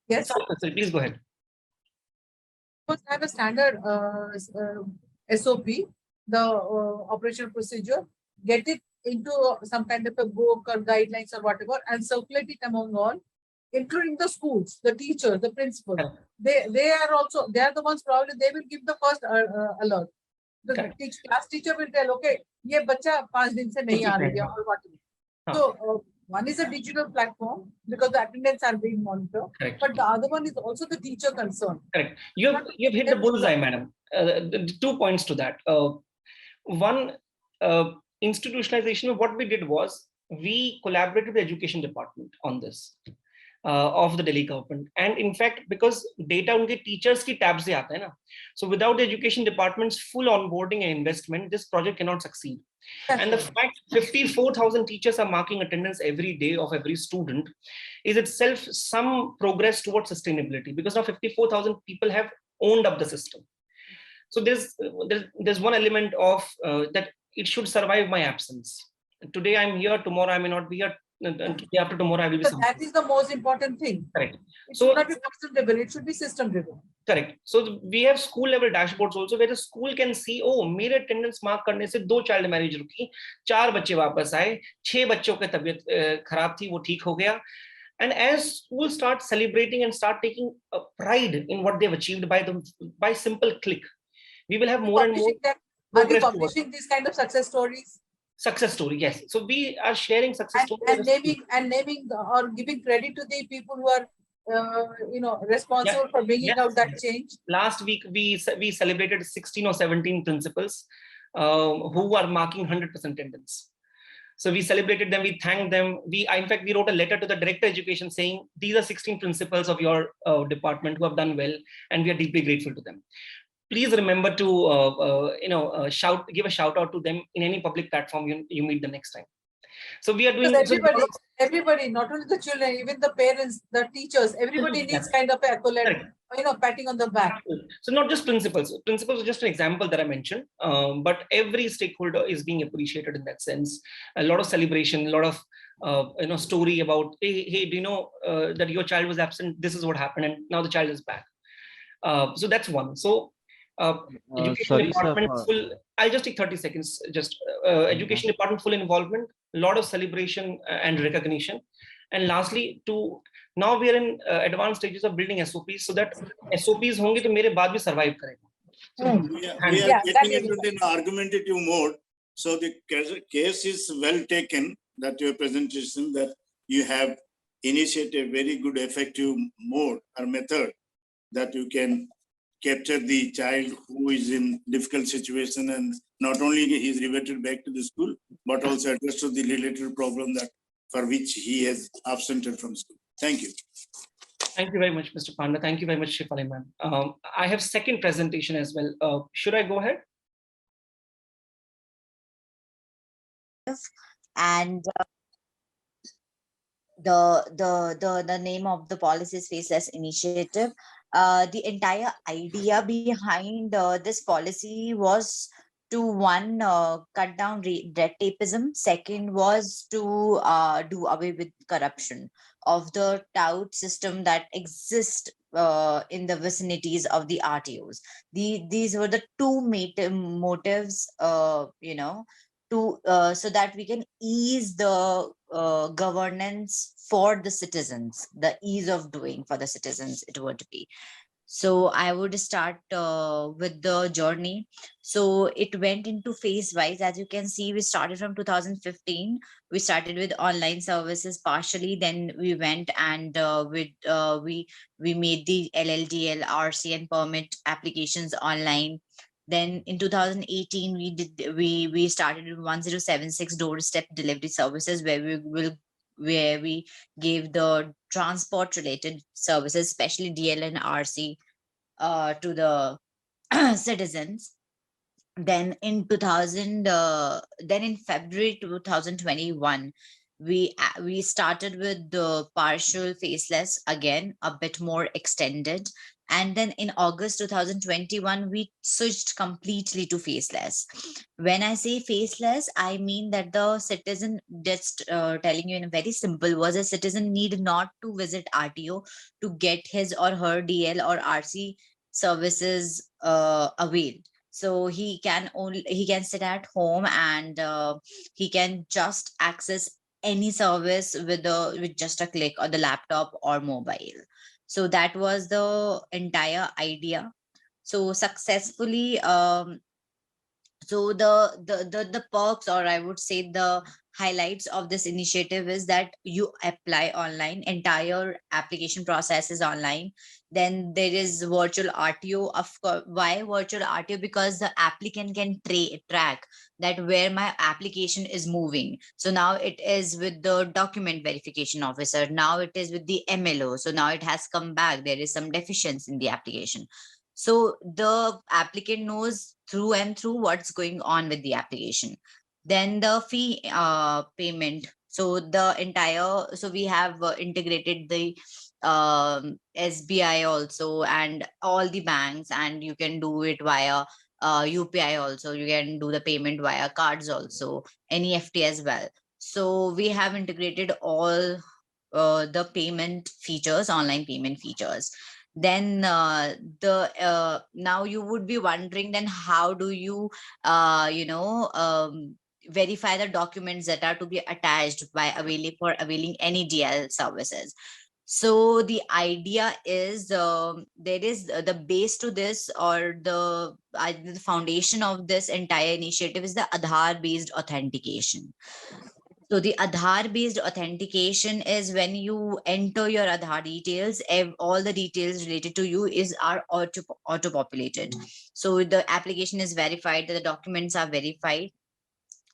Yes. Sorry, please go ahead. Must have a standard SOP, the operational procedure, get it into some kind of a book or guidelines or whatever, and circulate it among all, including the schools, the teachers, the principals. They are the ones probably they will give the first alert. The class teacher will tell, okay, ये बच्चा 5 दिन से नहीं आ रही है or what. So One is a digital platform because the attendance are being monitored, Correct. but the other one is also the teacher concern. Correct. You've hit the bullseye, madam. The 2 points to that. One, institutionalization. What we did was we collaborated with the education department on this of the Delhi government, and in fact, because data unke teachers ki tabs se aata hai na, so without the education department's full onboarding and investment, this project cannot succeed. And the fact 54,000 teachers are marking attendance every day of every student is itself some progress towards sustainability, because now 54,000 people have owned up the system. So there's one element of that it should survive my absence. Today I'm here, tomorrow I may not be here, and day after tomorrow I will be But somewhere. that is the most important thing. Correct. It So should not be person driven, it should be system driven. correct. So we have school level dashboards also, where the school can see, oh, मेरे attendance mark करने से 2 child marriage रुकी, 4 बच्चे वापस आए, 6 बच्चों की तबीयत खराब थी, वो ठीक हो गया. And as schools start celebrating and start taking a pride in what they've achieved by simple click, we will have more and more Are you progress towards publishing these kind of success stories? success story. Yes. So we are sharing success And, stories. and naming or giving credit to the people who are responsible for bringing out that change. Last week we celebrated 16 or 17 principals who are marking 100% attendance. So we celebrated them, we thanked them. In fact, we wrote a letter to the director of education saying, these are 16 principals of your department who have done well, and we are deeply grateful to them. Please remember to give a shout out to them in any public platform you meet the next time. So we are doing everybody, not only the children, even the parents, the teachers, everybody needs kind of accolade, patting on the back. So not just principals. Principals are just an example that I mentioned, but every stakeholder is being appreciated in that sense. A lot of celebration, a lot of story about, hey, do you know that your child was absent? This is what happened, and now the child is back. So that's one. So education department full. I'll just take 30 seconds. Just education department full involvement, a lot of celebration and recognition, and lastly, now we are in advanced stages of building SOPs, so that SOPs honge to mere baad bhi survive karega. We are getting into an argumentative mode. So the case is well taken, that your presentation, that you have initiated a very good effective mode or method that you can capture the child who is in difficult situation, and not only he is reverted back to the school, but also address to the related problem that for which he has absented from school. Thank you. Thank you very much, Mr. Panda. Thank you very much, Shefali ma'am. I have second presentation as well. Should I go ahead? And the name of the policy is Faceless Initiative. The entire idea behind this policy was to, one, cut down red tapeism. Second was to do away with corruption of the tout system that exists in the vicinities of the RTOs. These were the two motives, so that we can ease the governance for the citizens, the ease of doing for the citizens it would be. So I would start with the journey. So it went into phase wise. As you can see, we started from 2015. We started with online services partially. Then we went and we made the LLDL, RC and permit applications online. Then in 2018, we started with 1076 doorstep delivery services, where we gave the transport related services, especially DL and RC, to the citizens. Then in February 2021, we started with the partial faceless, again a bit more extended. And then in August 2021, we switched completely to faceless. When I say faceless, I mean that the citizen, just telling you in a very simple words, a citizen need not to visit RTO to get his or her DL or RC services availed. So he can sit at home and he can just access any service with just a click on the laptop or mobile. So that was the entire idea. So successfully, So the perks, or I would say the highlights of this initiative, is that you apply online, entire application process is online. Then there is virtual RTO. Of course, why virtual RTO? Because the applicant can track that where my application is moving. So now it is with the document verification officer. Now it is with the MLO. So now it has come back. There is some deficiency in the application. So the applicant knows through and through what's going on with the application. Then the fee payment. So the entire, so we have integrated the SBI also and all the banks, and you can do it via UPI also. You can do the payment via cards also, NEFT as well. So we have integrated all the payment features, online payment features. Then now you would be wondering, then how do you verify the documents that are to be attached by availing any DL services? So the idea is there is the base to this, or the foundation of this entire initiative is the Aadhaar based authentication. So the Aadhaar based authentication is when you enter your Aadhaar details, all the details related to you are auto populated. So the application is verified, the documents are verified,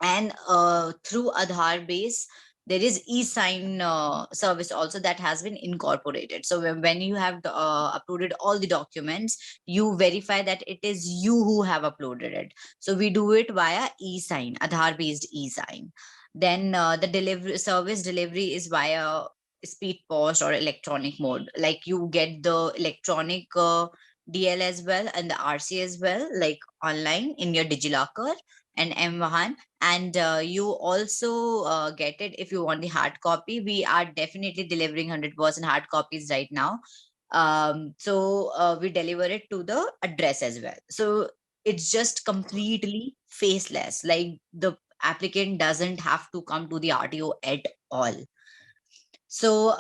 and through Aadhaar base, there is e-sign service also that has been incorporated. So when you have uploaded all the documents, you verify that it is you who have uploaded it. So we do it via e-sign, Aadhaar based e-sign. Then the delivery is via speed post or electronic mode. Like you get the electronic DL as well and the RC as well, like online in your DigiLocker and M1. And you also get it if you want the hard copy. We are definitely delivering 100% hard copies right now. So we deliver it to the address as well. So it's just completely faceless. Like the applicant doesn't have to come to the RTO at all. So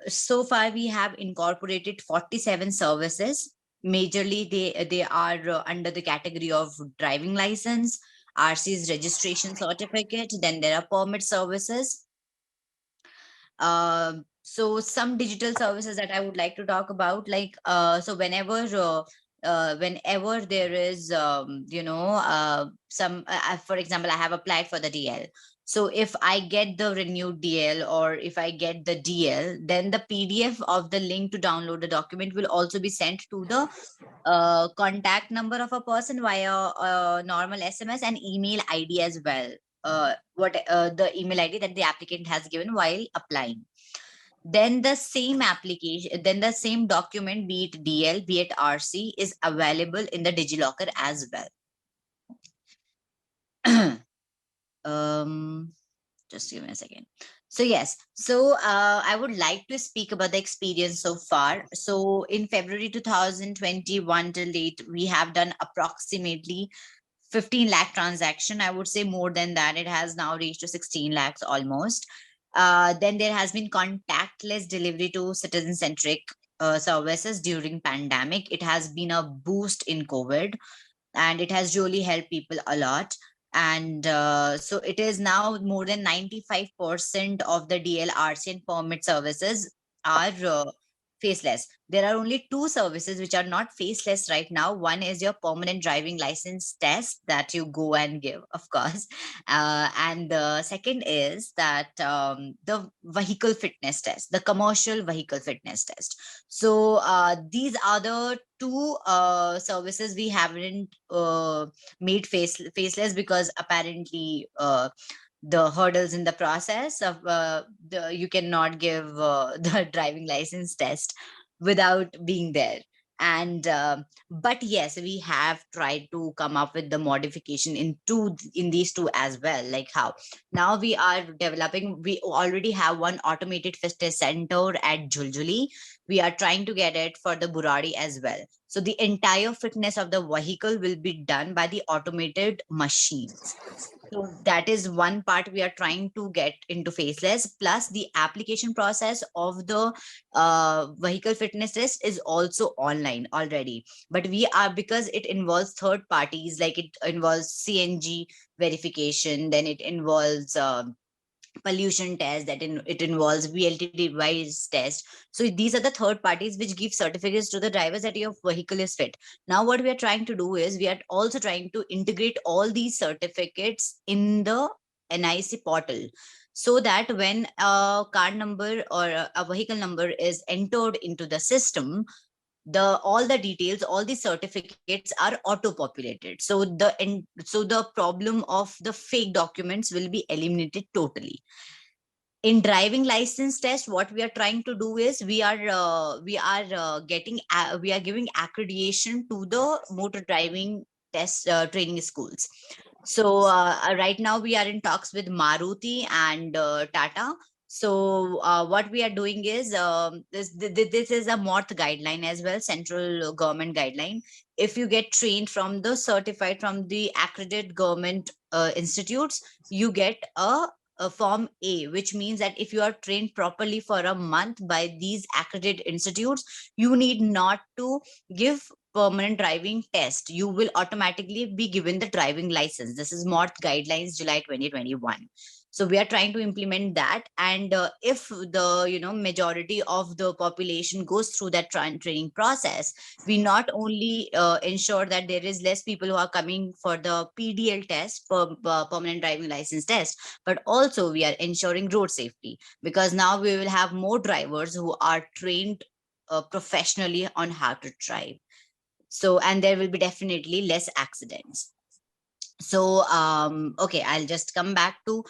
so far we have incorporated 47 services. Majorly they are under the category of driving license, RC's registration certificate. Then there are permit services. So some digital services that I would like to talk about, like so whenever there is some for example, I have applied for the DL. So if I get the renewed DL, or if I get the DL, then the PDF of the link to download the document will also be sent to the contact number of a person via normal SMS and email ID as well. The email ID that the applicant has given while applying. Then the same application, then the same document, be it DL, be it RC, is available in the DigiLocker as well. Just give me a second. So yes, so I would like to speak about the experience so far. So in February 2021 till date, we have done approximately 15 lakh transaction. I would say more than that. It has now reached to 16 lakhs almost. Then there has been contactless delivery to citizen-centric services during pandemic. It has been a boost in COVID, and it has really helped people a lot. And so it is now more than 95% of the DL, RC and permit services are faceless. There are only two services which are not faceless right now. One is your permanent driving license test that you go and give, of course. And the second is that the vehicle fitness test, the commercial vehicle fitness test. So these are the two services we haven't made faceless, because apparently the hurdles in the process of you cannot give the driving license test without being there. And but yes, we have tried to come up with the modification in these two as well. Like how now we are developing, we already have one automated fitness center at Juljuli. We are trying to get it for the Burari as well. So the entire fitness of the vehicle will be done by the automated machines. So that is one part we are trying to get into faceless. Plus the application process of the vehicle fitness test is also online already. But we are, because it involves third parties, like it involves CNG verification, then it involves pollution test, it involves VLT device test. So these are the third parties which give certificates to the drivers that your vehicle is fit. Now what we are trying to do is we are also trying to integrate all these certificates in the NIC portal, so that when a card number or a vehicle number is entered into the system, all the details, all the certificates are auto populated, so the problem of the fake documents will be eliminated totally. In driving license test, what we are trying to do is we are giving accreditation to the motor driving test training schools. So right now we are in talks with Maruti and Tata. So what we are doing is this is a MORTH guideline as well, central government guideline. If you get trained from the certified from the accredited government institutes, you get a form A, which means that if you are trained properly for a month by these accredited institutes, you need not to give permanent driving test. You will automatically be given the driving license. This is MORTH guidelines, July 2021. So we are trying to implement that, and if the majority of the population goes through that training process, we not only ensure that there is less people who are coming for the PDL test, permanent driving license test, but also we are ensuring road safety, because now we will have more drivers who are trained professionally on how to drive. So, and there will be definitely less accidents. So okay, I'll just come back to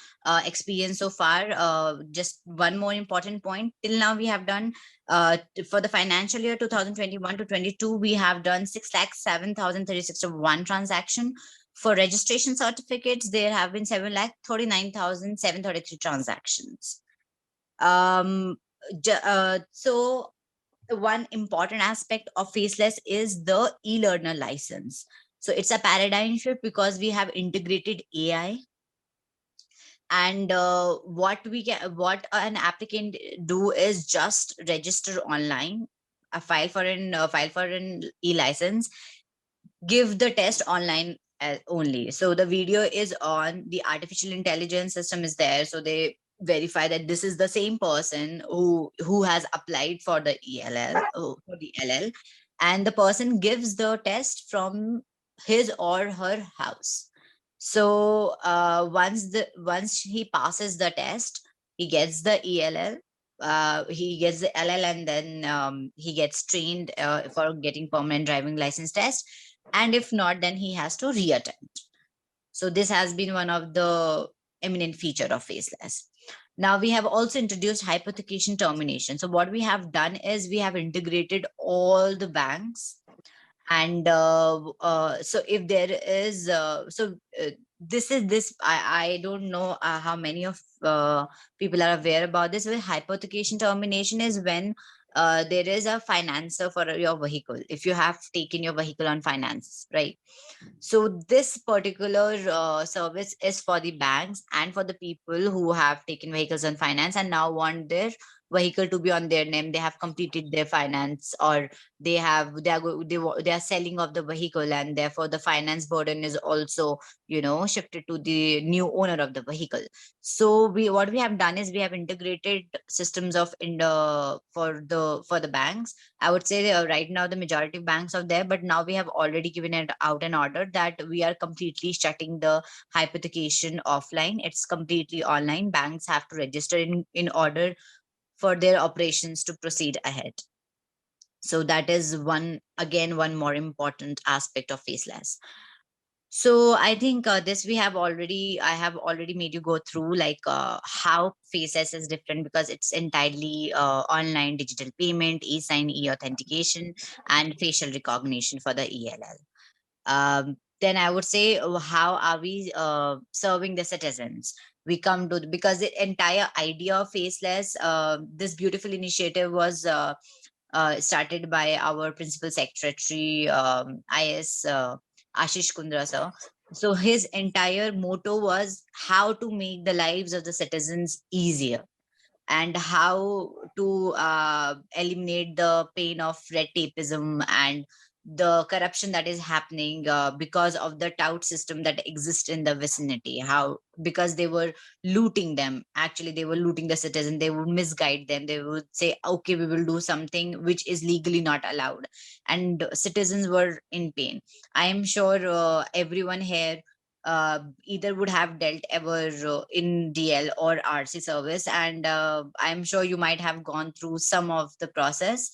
experience so far. Just one more important point. Till now we have done for the financial year 2021 to 22, we have done 6,07,036 transaction. For registration certificates, there have been 7,39,733 transactions. So one important aspect of faceless is the e-learner license. So it's a paradigm shift because we have integrated AI, and what an applicant do is just register online, file for an e-license, give the test online only. So the video is on, the artificial intelligence system is there, so they verify that this is the same person who has applied for the LL, and the person gives the test from his or her house. So once he passes the test, he gets the ELL, he gets the LL, and then he gets trained for getting permanent driving license test, and if not, then he has to reattempt. So this has been one of the eminent feature of faceless. Now we have also introduced hypothecation termination. So what we have done is we have integrated all the banks, and so if there is I don't know how many of people are aware about this. Well, hypothecation termination is when there is a financer for your vehicle, if you have taken your vehicle on finance, right? So this particular service is for the banks and for the people who have taken vehicles on finance and now want their vehicle to be on their name. They have completed their finance, or they are selling off the vehicle, and therefore the finance burden is also shifted to the new owner of the vehicle. So what we have done is we have integrated systems for the banks. I would say right now the majority of banks are there, but now we have already given it out an order that we are completely shutting the hypothecation offline. It's completely online. Banks have to register in order for their operations to proceed ahead. So that is one more important aspect of faceless. So I think I have already made you go through like how faceless is different, because it's entirely online digital payment, e-sign, e-authentication, and facial recognition for the ELL. Then I would say, how are we serving the citizens? We come to, because the entire idea of faceless, this beautiful initiative was started by our principal secretary, IS Ashish Kundra sir. So his entire motto was how to make the lives of the citizens easier and how to eliminate the pain of red tapeism and the corruption that is happening because of the tout system that exists in the vicinity. How, because they were looting them, actually they were looting the citizen, they would misguide them, they would say okay, we will do something which is legally not allowed, and citizens were in pain. I am sure everyone here either would have dealt ever in DL or RC service, and I'm sure you might have gone through some of the process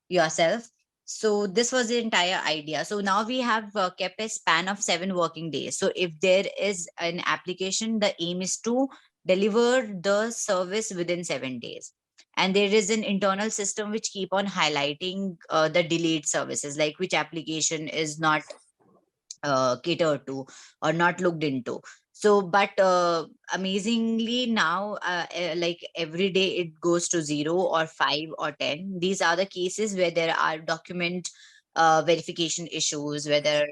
yourself. So this was the entire idea. So now we have kept a span of 7 working days. So if there is an application, the aim is to deliver the service within 7 days. And there is an internal system which keep on highlighting the delayed services, like which application is not catered to or not looked into. So but amazingly now like every day it goes to 0 or 5 or 10. These are the cases where there are document verification issues, whether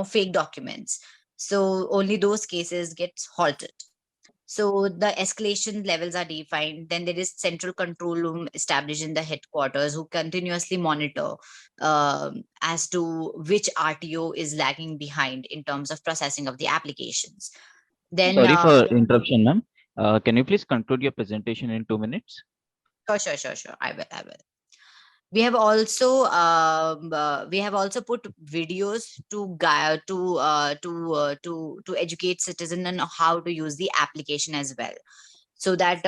fake documents. So only those cases get halted. So the escalation levels are defined. Then there is central control room established in the headquarters who continuously monitor as to which RTO is lagging behind in terms of processing of the applications. Then Sorry for interruption, ma'am. Can you please conclude your presentation in 2 minutes? Sure. I will. We have also put videos to guide to educate citizen on how to use the application as well, so that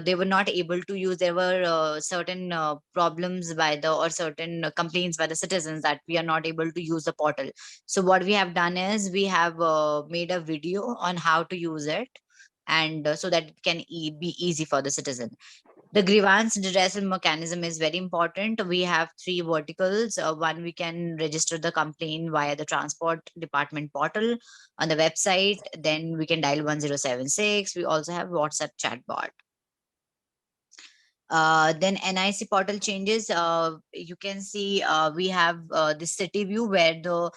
they were not able to use. There were certain problems by the or certain complaints by the citizens that we are not able to use the portal. So what we have done is we have made a video on how to use it, and so that it can be easy for the citizen. The grievance redressal mechanism is very important. We have 3 verticals. One, we can register the complaint via the transport department portal on the website. Then we can dial 1076. We also have WhatsApp chatbot. Then NIC portal changes. You can see we have the city view where the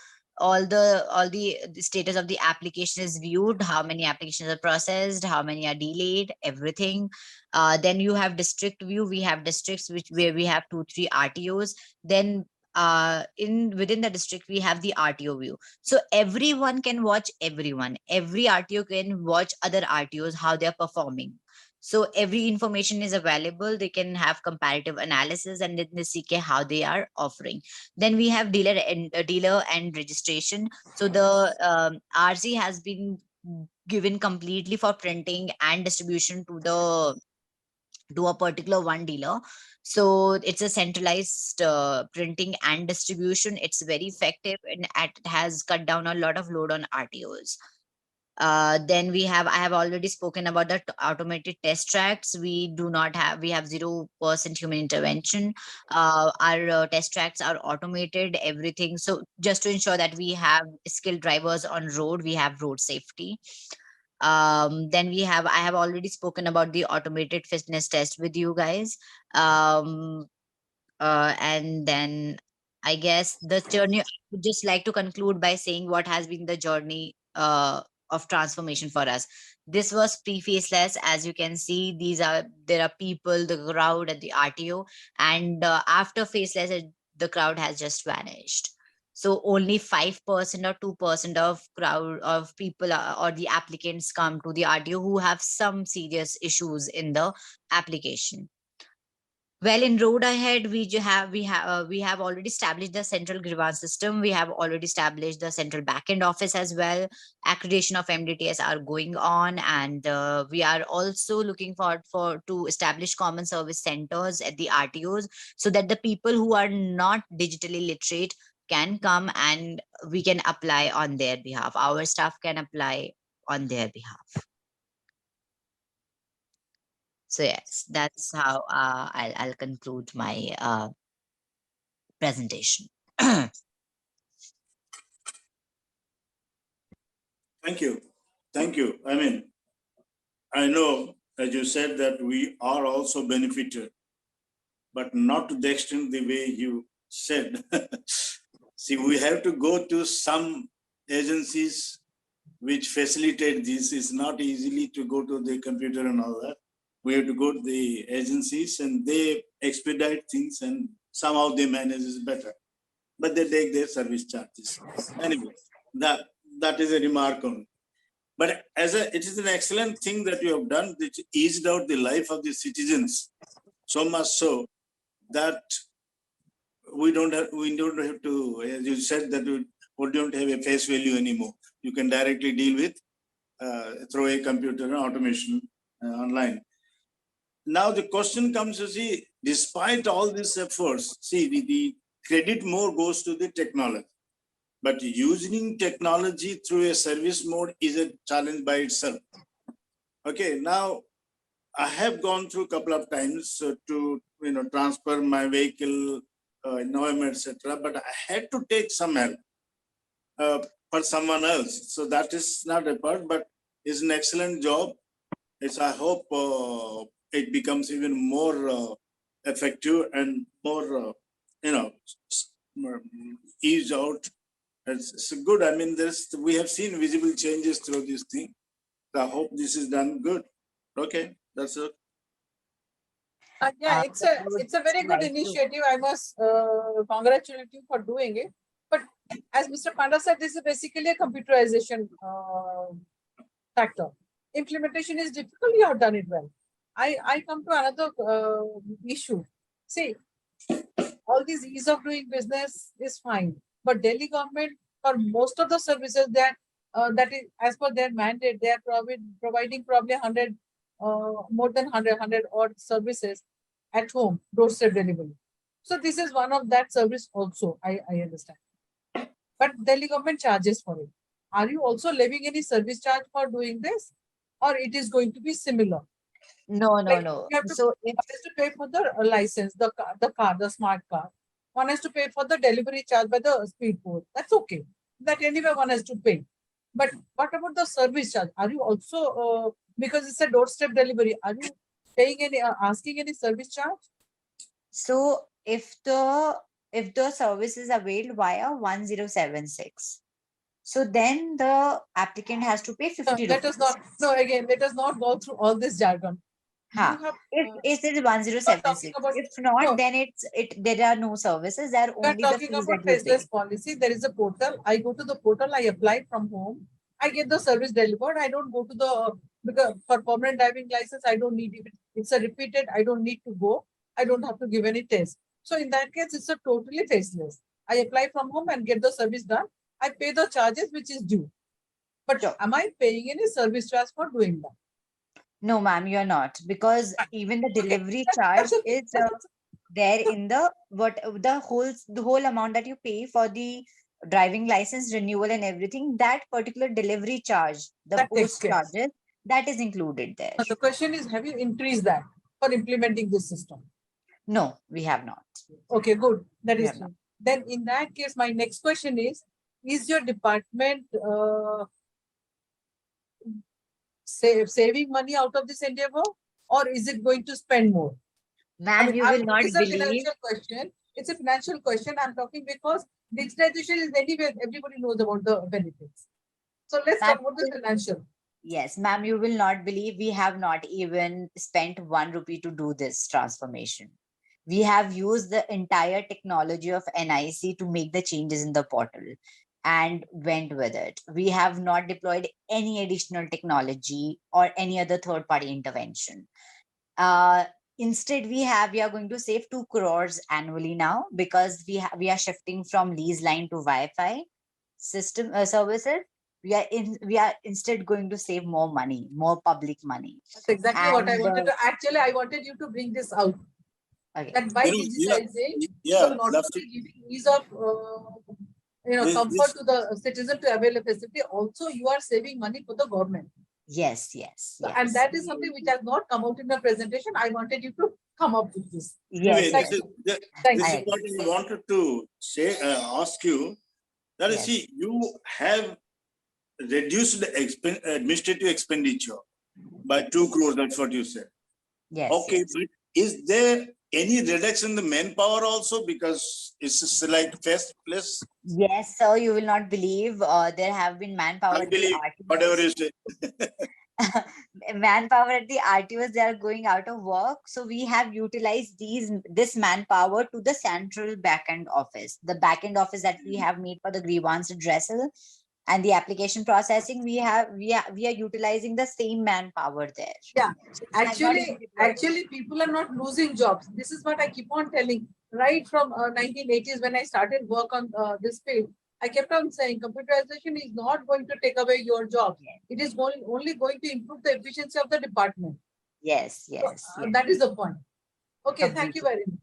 status of the application is viewed, how many applications are processed, how many are delayed, everything. Then you have district view. We have districts where we have 2-3 RTOs. Then in within the district we have the RTO view, so everyone can watch everyone. Every RTO can watch other RTOs how they are performing. So every information is available. They can have comparative analysis and then they see how they are offering. Then we have dealer and registration. So the RC has been given completely for printing and distribution to a particular one dealer. So it's a centralized printing and distribution. It's very effective and it has cut down a lot of load on RTOs. Then I have already spoken about the automated test tracks. We have 0% human intervention. Our test tracks are automated, everything. So just to ensure that we have skilled drivers on road, we have road safety. Then I have already spoken about the automated fitness test with you guys. And then I guess the journey, I would just like to conclude by saying what has been the journey of transformation for us. This was pre-faceless. As you can see, there are people, the crowd at the RTO, and after faceless, the crowd has just vanished. So only 5% or 2% of crowd of people or the applicants come to the RTO who have some serious issues in the application. Well, in road ahead, we have already established the central grievance system. We have already established the central backend office as well. Accreditation of MDTS are going on, and we are also looking for to establish common service centers at the RTOs, so that the people who are not digitally literate can come and we can apply on their behalf. Our staff can apply on their behalf. So yes, that's how I'll conclude my presentation. Thank you. I mean, I know, as you said, that we are also benefited, but not to the extent the way you said. See, we have to go to some agencies which facilitate this. It's not easily to go to the computer and all that. We have to go to the agencies and they expedite things and somehow they manage it better. But they take their service charges. Anyway, that is a remark on. But it is an excellent thing that you have done, which eased out the life of the citizens so much so that we don't have to, as you said, that we don't have a face value anymore. You can directly deal with through a computer and automation online. Now the question comes to see, despite all these efforts, see the credit more goes to the technology. But using technology through a service mode is a challenge by itself. Okay, now I have gone through a couple of times to transfer my vehicle, NOM, etc. But I had to take some help for someone else. So that is not a part, but it's an excellent job. I hope it becomes even more effective and more, eased out. It's good. I mean, we have seen visible changes through this thing. I hope this is done good. Okay, that's it. Yeah, it's a very good initiative. I must congratulate you for doing it. But as Mr. Panda said, this is basically a computerization factor. Implementation is difficult. You have done it well. I come to another issue. See, all these ease of doing business is fine, but Delhi government, for most of the services that is as per their mandate, they are providing probably 100, more than 100 odd services at home, doorstep delivery. So this is one of that service also. I understand, but Delhi government charges for it. Are you also levying any service charge for doing this, or it is going to be similar? No. You have to, So one has to pay for the license, the smart car. One has to pay for the delivery charge by the speed post. That's okay. That anyway one has to pay. But what about the service charge? Are you also because it's a doorstep delivery? Are you paying any asking any service charge? So if the service is availed via 1076, so then the applicant has to pay 50 Let us not. No, again, let us not go through all this jargon. If it is 1076, if not, then there are no services. There are We are only the talking fees about that you pay. faceless policy. There is a portal. I go to the portal. I apply from home. I get the service delivered. I don't go to the because for permanent driving license. I don't need it. It's a repeated. I don't need to go. I don't have to give any test. So in that case, it's a totally faceless. I apply from home and get the service done. I pay the charges which is due. But Sure. am I paying any service charge for doing that? No, ma'am, you're not, because even the delivery charge is there in the whole amount that you pay for the driving license renewal and everything. That particular delivery charge, the That takes post care. charges, that is included there. The question is, have you increased that for implementing this system? No, we have not. Okay, good. That We is have not. then in that case, my next question is your department saving money out of this endeavor, or is it going to spend more? Ma'am, you will not it's a believe. financial question. It's a financial question. I'm talking because digitization is anywhere. Everybody knows about the benefits. So let's talk about the financial. Yes, ma'am, you will not believe we have not even spent 1 rupee to do this transformation. We have used the entire technology of NIC to make the changes in the portal and went with it. We have not deployed any additional technology or any other third-party intervention. Instead, we are going to save 2 crores annually now, because we are shifting from lease line to Wi-Fi system services. We are instead going to save more money, more public money. That's exactly what I wanted to. Actually, I wanted you to bring this out. Okay. That by digitizing, you're not only giving ease of comfort to the citizen to avail a facility, also you are saving money for the government. Yes. And that is something which has not come out in the presentation. I wanted you to come up with this. Yes. This is what I wanted to say, ask you. That is, see, you have reduced the administrative expenditure by 2 crores. That's what you said. Yes. Okay, but is there any reduction in the manpower also, because it's like first place? Yes, sir, you will not believe there have been manpower I at the believe RTOs. whatever you say. Manpower at the RTOs, they are going out of work. So we have utilized this manpower to the central backend office. The backend office that we have made for the grievance redressal and the application processing, we are utilizing the same manpower there. Yeah, So it has not been deployed. actually, people are not losing jobs. This is what I keep on telling. Right from 1980s, when I started work on this field, I kept on saying computerization is not going to take away your job. Yes. It is only going to improve the efficiency of the department. Yes, So, yes, yes. that is the point. Okay, thank you Completely. very much.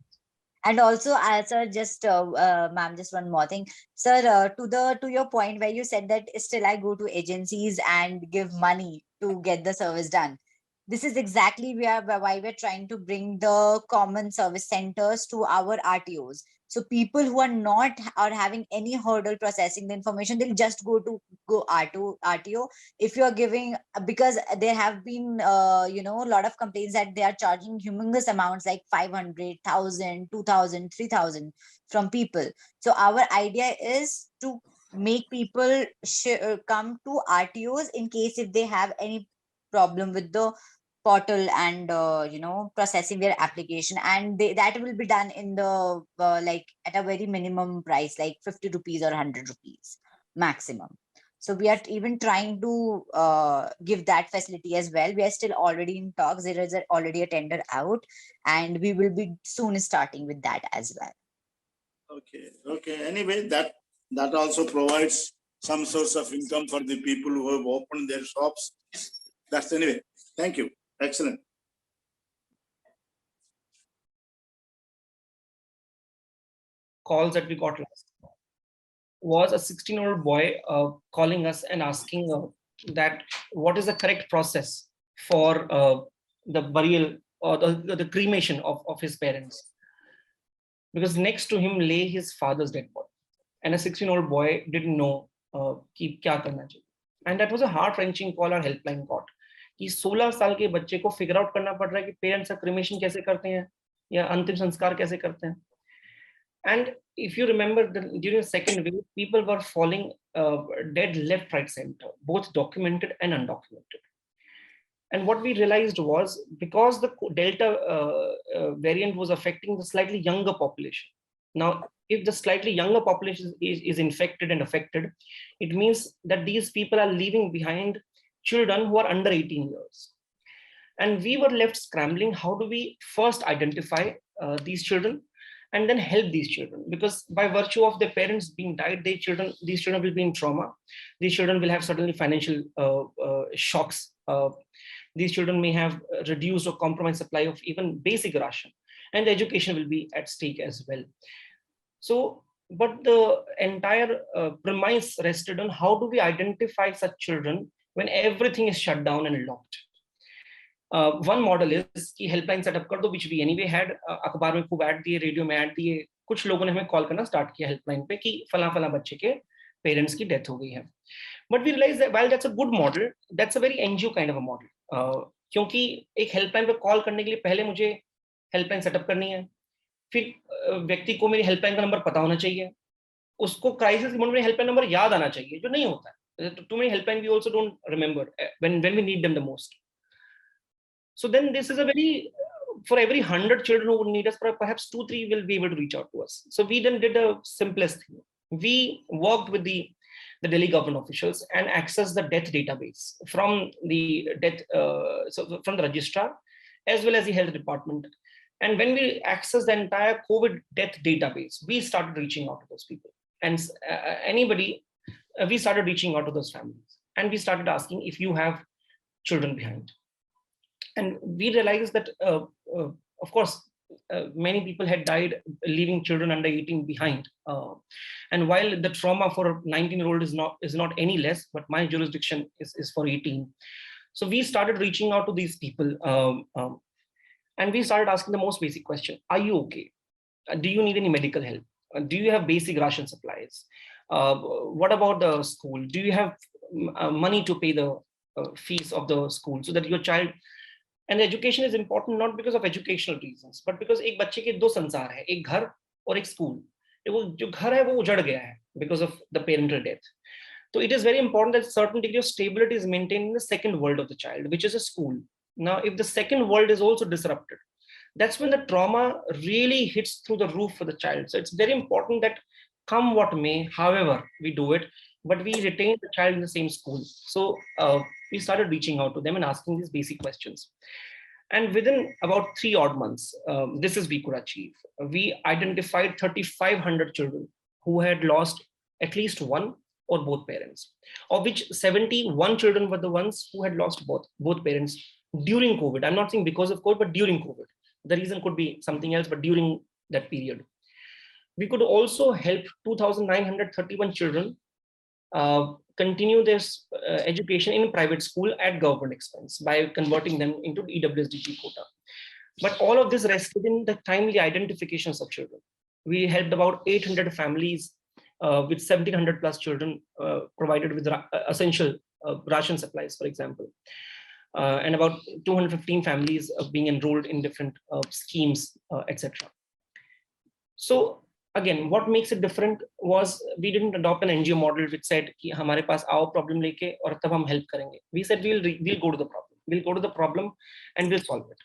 And also, sir, just ma'am, just one more thing, sir. To your point where you said that still I go to agencies and give money to get the service done. This is exactly why we're trying to bring the common service centers to our RTOs. So people who are not or having any hurdle processing the information, they'll just go RTO. If you're giving, because there have been a lot of complaints that they are charging humongous amounts like 500, 1,000, 2,000, 3,000 from people. So our idea is to make people come to RTOs in case if they have any problem with the portal and processing their application, and that will be done in the like at a very minimum price, like 50 rupees or 100 rupees maximum. So we are even trying to give that facility as well. We are still already in talks. There is already a tender out, and we will be soon starting with that as well. Okay. Anyway, that also provides some source of income for the people who have opened their shops. That's anyway. Thank you. Excellent. Calls that we got last was a 16-year-old boy calling us and asking that what is the correct process for the burial or the cremation of his parents, because next to him lay his father's dead body, and a 16-year-old boy didn't know कि क्या करना चाहिए. And that was a heart-wrenching call our helpline got. कि 16 साल के बच्चे को figure out करना पड़ रहा है कि पेरेंट्स का क्रिमेशन कैसे करते हैं या अंतिम संस्कार कैसे करते हैं. And if you remember, during the second wave, people were falling dead left, right, center, both documented and undocumented. And what we realized was, because the Delta variant was affecting the slightly younger population. Now, if the slightly younger population is infected and affected, it means that these people are leaving behind children who are under 18 years. And we were left scrambling. How do we first identify these children and then help these children? Because by virtue of their parents being died, these children will be in trauma. These children will have certainly financial shocks. These children may have reduced or compromised supply of even basic ration, and the education will be at stake as well. So, but the entire premise rested on how do we identify such children when everything is shut down and locked. One model is कि helpline setup कर दो, which we anyway had. अखबार में खूब add दिए, radio में add दिए, कुछ लोगों ने हमें कॉल करना स्टार्ट किया हेल्पलाइन पे कि फला फला बच्चे के पेरेंट्स की डेथ हो गई है. But we realized that while that's a good model, that's a very NGO kind of a model. क्योंकि एक हेल्पलाइन पे कॉल करने के लिए पहले मुझे हेल्पलाइन सेटअप करनी है, फिर व्यक्ति को मेरी हेल्पलाइन का नंबर पता होना चाहिए, उसको क्राइसिस के मोमेंट में हेल्पलाइन नंबर याद आना चाहिए, जो नहीं होता है. Too many helpline we also don't remember when we need them the most. So then this is a very, for every 100 children who would need us, perhaps 2-3 will be able to reach out to us. So we then did the simplest thing. We worked with the Delhi government officials and accessed the death database from the from the registrar as well as the health department. And when we accessed the entire COVID death database, we started reaching out to those people. And we started reaching out to those families. And we started asking if you have children behind. And we realized that, of course, many people had died leaving children under 18 behind. And while the trauma for a 19-year-old is not any less, but my jurisdiction is for 18. So we started reaching out to these people. And we started asking the most basic question: are you okay? Do you need any medical help? Do you have basic ration supplies? What about the school? Do you have money to pay the fees of the school so that your child And education is important not because of educational reasons, but because एक बच्चे के दो संसार है, एक घर और एक स्कूल. वो जो घर है वो उजड़ गया है because of the parental death. So it is very important that certain degree of stability is maintained in the second world of the child, which is a school. Now, if the second world is also disrupted, that's when the trauma really hits through the roof for the child. So it's very important that come what may, however we do it, but we retain the child in the same school. So we started reaching out to them and asking these basic questions. And within about 3 odd months, this is we could achieve. We identified 3,500 children who had lost at least one or both parents, of which 71 children were the ones who had lost both parents during COVID. I'm not saying because of COVID, but during COVID. The reason could be something else, but during that period. We could also help 2,931 children continue their education in private school at government expense by converting them into EWSDG quota. But all of this rested in the timely identifications of children. We helped about 800 families with 1,700 plus children provided with essential ration supplies, for example. And about 215 families being enrolled in different schemes, etc. So again, what makes it different was we didn't adopt an NGO model which said कि हमारे पास आओ problem लेके और तब हम help करेंगे. We said we'll go to the problem. We'll go to the problem and we'll solve it.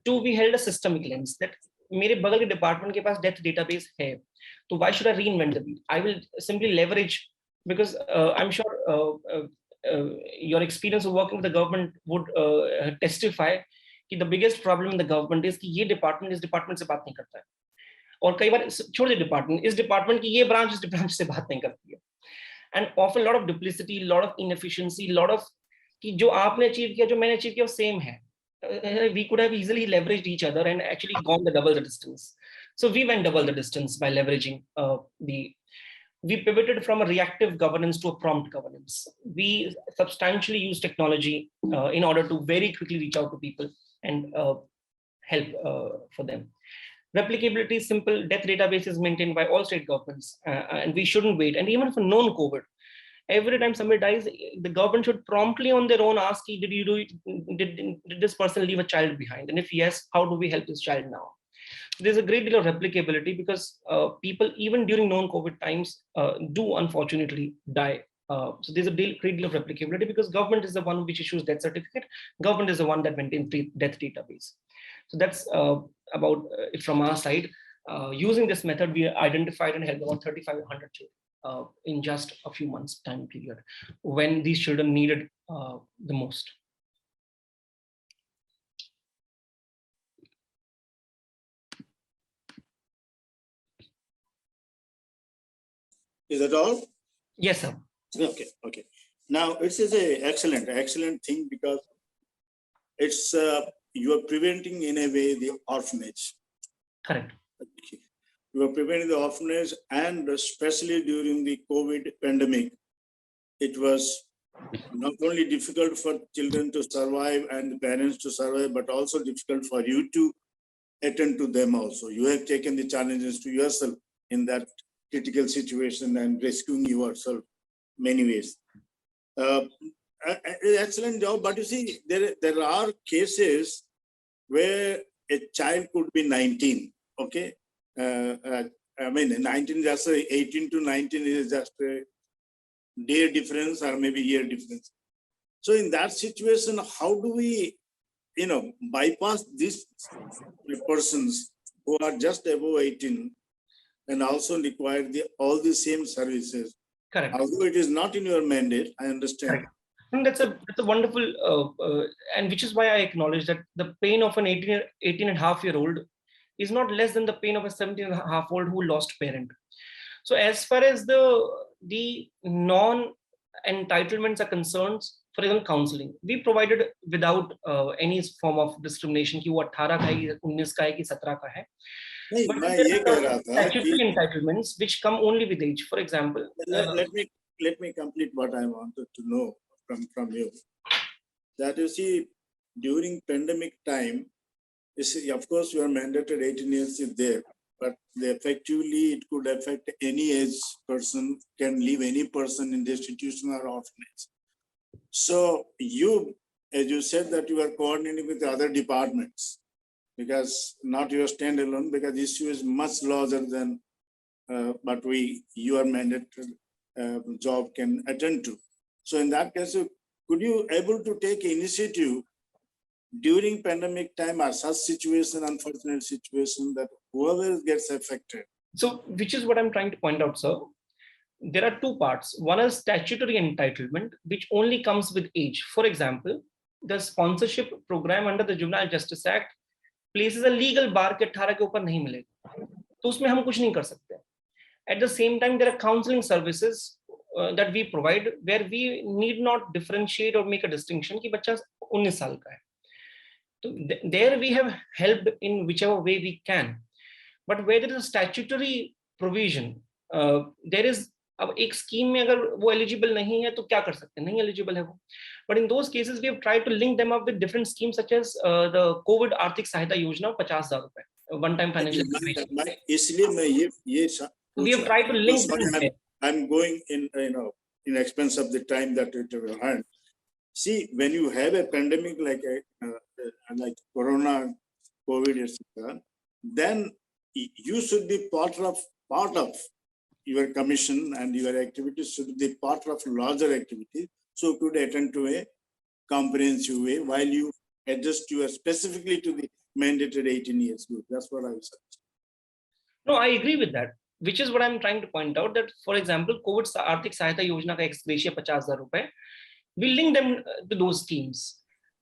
2, we held a systemic lens that मेरे बगल के department के पास death database है. So why should I reinvent the wheel? I will simply leverage, because I'm sure your experience of working with the government would testify कि the biggest problem in the government is कि ये department इस department से बात नहीं करता है. और कई बार छोड़ दे डिपार्टमेंट, इस डिपार्टमेंट की ये ब्रांच इस ब्रांच से बात नहीं करती है. And often lot of duplicity, lot of inefficiency, lot of कि जो आपने अचीव किया जो मैंने अचीव किया वो सेम है. We could have easily leveraged each other and actually gone the double the distance. So we went double the distance by leveraging we pivoted from a reactive governance to a prompt governance. We substantially used technology in order to very quickly reach out to people and help for them. Replicability is simple. Death database is maintained by all state governments, and we shouldn't wait. And even for known COVID, every time somebody dies, the government should promptly on their own ask, did this person leave a child behind? And if yes, how do we help this child now? There's a great deal of replicability because people, even during known COVID times, do unfortunately die. So there's a great deal of replicability because government is the one which issues death certificate. Government is the one that maintains the death database. So that's about it from our side. Using this method, we identified and helped about 3,500 children in just a few months time period when these children needed the most. Is that all? Yes, sir. Okay, okay. Now it is a excellent thing because it's you are preventing in a way the orphanage. Correct. Okay. You are preventing the orphanage, and especially during the COVID pandemic, it was not only difficult for children to survive and parents to survive, but also difficult for you to attend to them also. You have taken the challenges to yourself in that critical situation and rescuing yourself many ways. Excellent job, but you see, there are cases where a child could be 19, okay? I mean, 19 just 18 to 19 is just a day difference or maybe year difference. So in that situation, how do we, bypass these persons who are just above 18 and also require all the same services? Correct. Although it is not in your mandate, I understand. Correct. And that's a wonderful, and which is why I acknowledge that the pain of an 18 and a half year old is not less than the pain of a 17 and a half old who lost parent. So as far as the non-entitlements are concerned, for example, counseling, we provided without any form of discrimination कि वो 18 का है, 19 का है, कि 17 का है. But there are statutory entitlements which come only with age. For example, let me complete what I wanted to know from you. That you see, during pandemic time, you see, of course, your mandated 18 years is there, but effectively it could affect any age person, can leave any person in the institution or orphanage. So you as you said that you are coordinating with the other departments, because not your standalone, because the issue is much larger than but your mandated job can attend to. So in that case, could you able to take initiative during pandemic time or such situation, unfortunate situation, that whoever gets affected? So, which is what I'm trying to point out, sir. There are two parts. One is statutory entitlement, which only comes with age. For example, the sponsorship program under the Juvenile Justice Act places a legal bar के 18 के ऊपर नहीं मिलेगा, तो उसमें हम कुछ नहीं कर सकते. At the same time, there are counseling services that we provide where we need not differentiate or make a distinction कि बच्चा 19 साल का है. So there we have helped in whichever way we can. But where there is a statutory provision, there is अब एक scheme में अगर वो एलिजिबल नहीं है तो क्या कर सकते हैं, नहीं एलिजिबल है वो. But in those cases we have tried to link them up with different schemes such as the COVID आर्थिक सहायता योजना 50,000 रुपए वन टाइम फाइनेंशियल. इसलिए मैं ये we have tried to link. I'm going in, in expense of the time that it will earn. See, when you have a pandemic like Corona, COVID, etc., then you should be part of your commission, and your activities should be part of larger activity. So could attend to a comprehensive way while you adjust your specifically to the mandated 18 years group. That's what I was saying. No, I agree with that. Which is what I'm trying to point out, that for example, COVID आर्थिक सहायता योजना का ex gratia 50,000 रुपए, we link them to those schemes.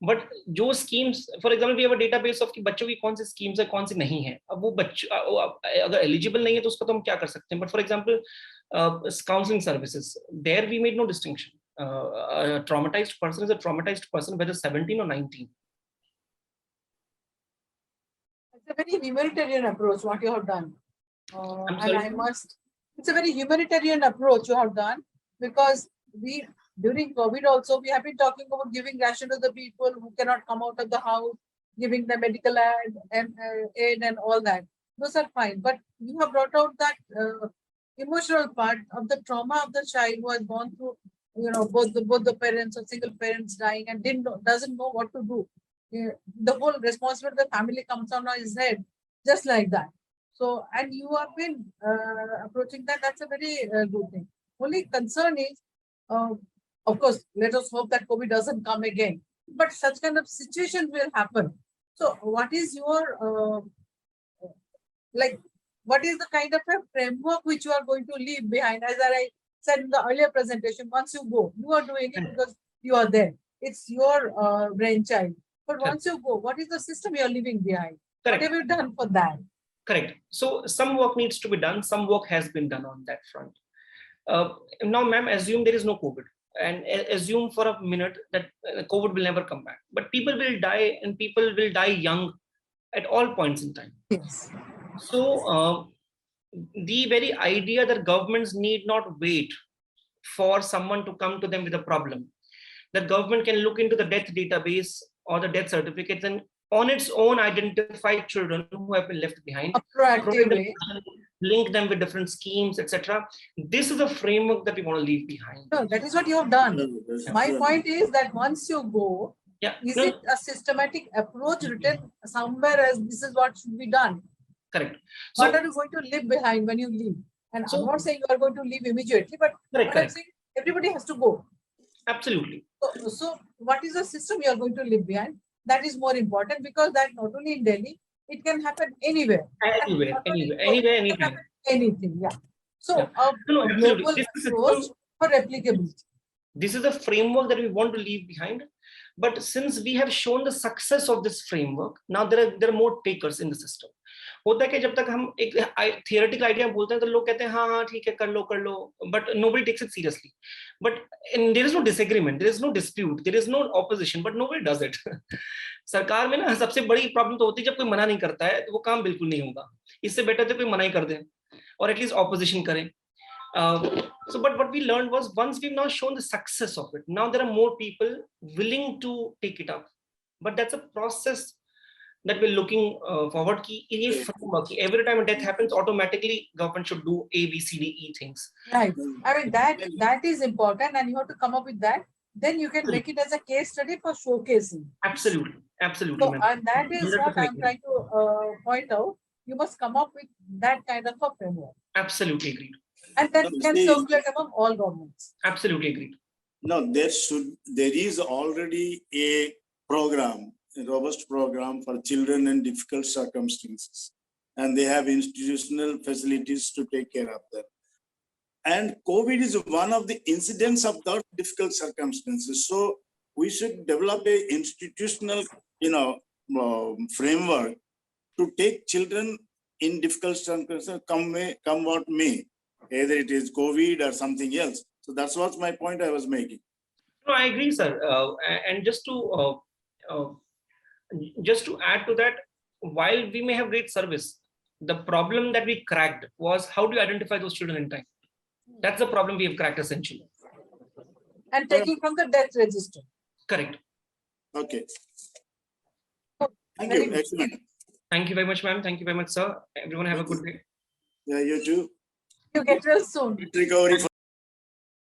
But जो schemes, for example, we have a database of कि बच्चों की कौन सी schemes है, कौन सी नहीं है. अब वो बच्चों अगर eligible नहीं है तो उसका तो हम क्या कर सकते हैं. But for example, counseling services, there we made no distinction. A traumatized person is a traumatized person whether 17 or 19. It's a very humanitarian approach what you have done. It's a very humanitarian approach you have done, because we, during COVID also, we have been talking about giving ration to the people who cannot come out of the house, giving them medical aid and all that. Those are fine. But you have brought out that emotional part of the trauma of the child who has gone through, both the parents or single parents dying and doesn't know what to do. The whole responsibility of the family comes on his head, just like that. So, and you have been approaching that. That's a very good thing. Only concern is, of course, let us hope that COVID doesn't come again. But such kind of situation will happen. So, what is your what is the kind of a framework which you are going to leave behind? As I said in the earlier presentation, once you go, you are doing it because you are there. It's your brainchild. But once you go, what is the system you are leaving behind? Correct. What have you done for that? Correct. So some work needs to be done. Some work has been done on that front. Now, ma'am, assume there is no COVID, and assume for a minute that COVID will never come back. But people will die, and people will die young at all points in time. Yes. So the very idea that governments need not wait for someone to come to them with a problem, that government can look into the death database or the death certificates and on its own identify children who have been left behind, proactively link them with different schemes, etc. This is a framework that we want to leave behind. No, that is what you have done. My point is that once you go, is it a systematic approach written somewhere as this is what should be done? Correct. So, what are you going to leave behind when you leave? And I'm not saying you are going to leave immediately, but I'm saying everybody has to go. Absolutely. So what is the system you are going to leave behind? That is more important, because that not only in Delhi, it can happen anywhere. Anywhere, anytime. Anything, yeah. So a global approach for replicability. This is the framework that we want to leave behind. But since we have shown the success of this framework, now there are more takers in the system. होता है कि जब तक हम एक theoretical idea बोलते हैं तो लोग कहते हैं हाँ ठीक है कर लो, but nobody takes it seriously. But there is no disagreement, there is no dispute, there is no opposition, but nobody does it. सरकार में ना सबसे बड़ी प्रॉब्लम तो होती है जब कोई मना नहीं करता है तो वो काम बिल्कुल नहीं होगा. इससे बेटर तो कोई मना ही कर दे और एटलीस्ट ऑपोजिशन करें. So, but what we learned was, once we've now shown the success of it, now there are more people willing to take it up. But that's a process that we're looking forward to. Every time a death happens, automatically government should do A, B, C, D, E things. Right. I mean, that is important, and you have to come up with that. then you can make it as a case study for showcasing. Absolutely, absolutely, So, ma'am. and that is what 100% I'm agree. trying to point out. You must come up with that kind of a framework. Absolutely agreed. And that No, can see- circulate among all governments. Absolutely agreed. No, there is already a program, a robust program for children in difficult circumstances. And they have institutional facilities to take care of them. And COVID is one of the incidents of those difficult circumstances. So we should develop a institutional, framework to take children in difficult circumstances, come what may, either it is COVID or something else. So that's what's my point I was making. No, I agree, sir. And just to add to that, while we may have great service, the problem that we cracked was how do you identify those children in time? That's the problem we have cracked essentially. And taking from the death register. Correct. Okay. Thank Very you. good. Excellent. Thank you very much, ma'am. Thank you very much, sir. Everyone have a good day. Yeah, you too. You get well soon. Recovery.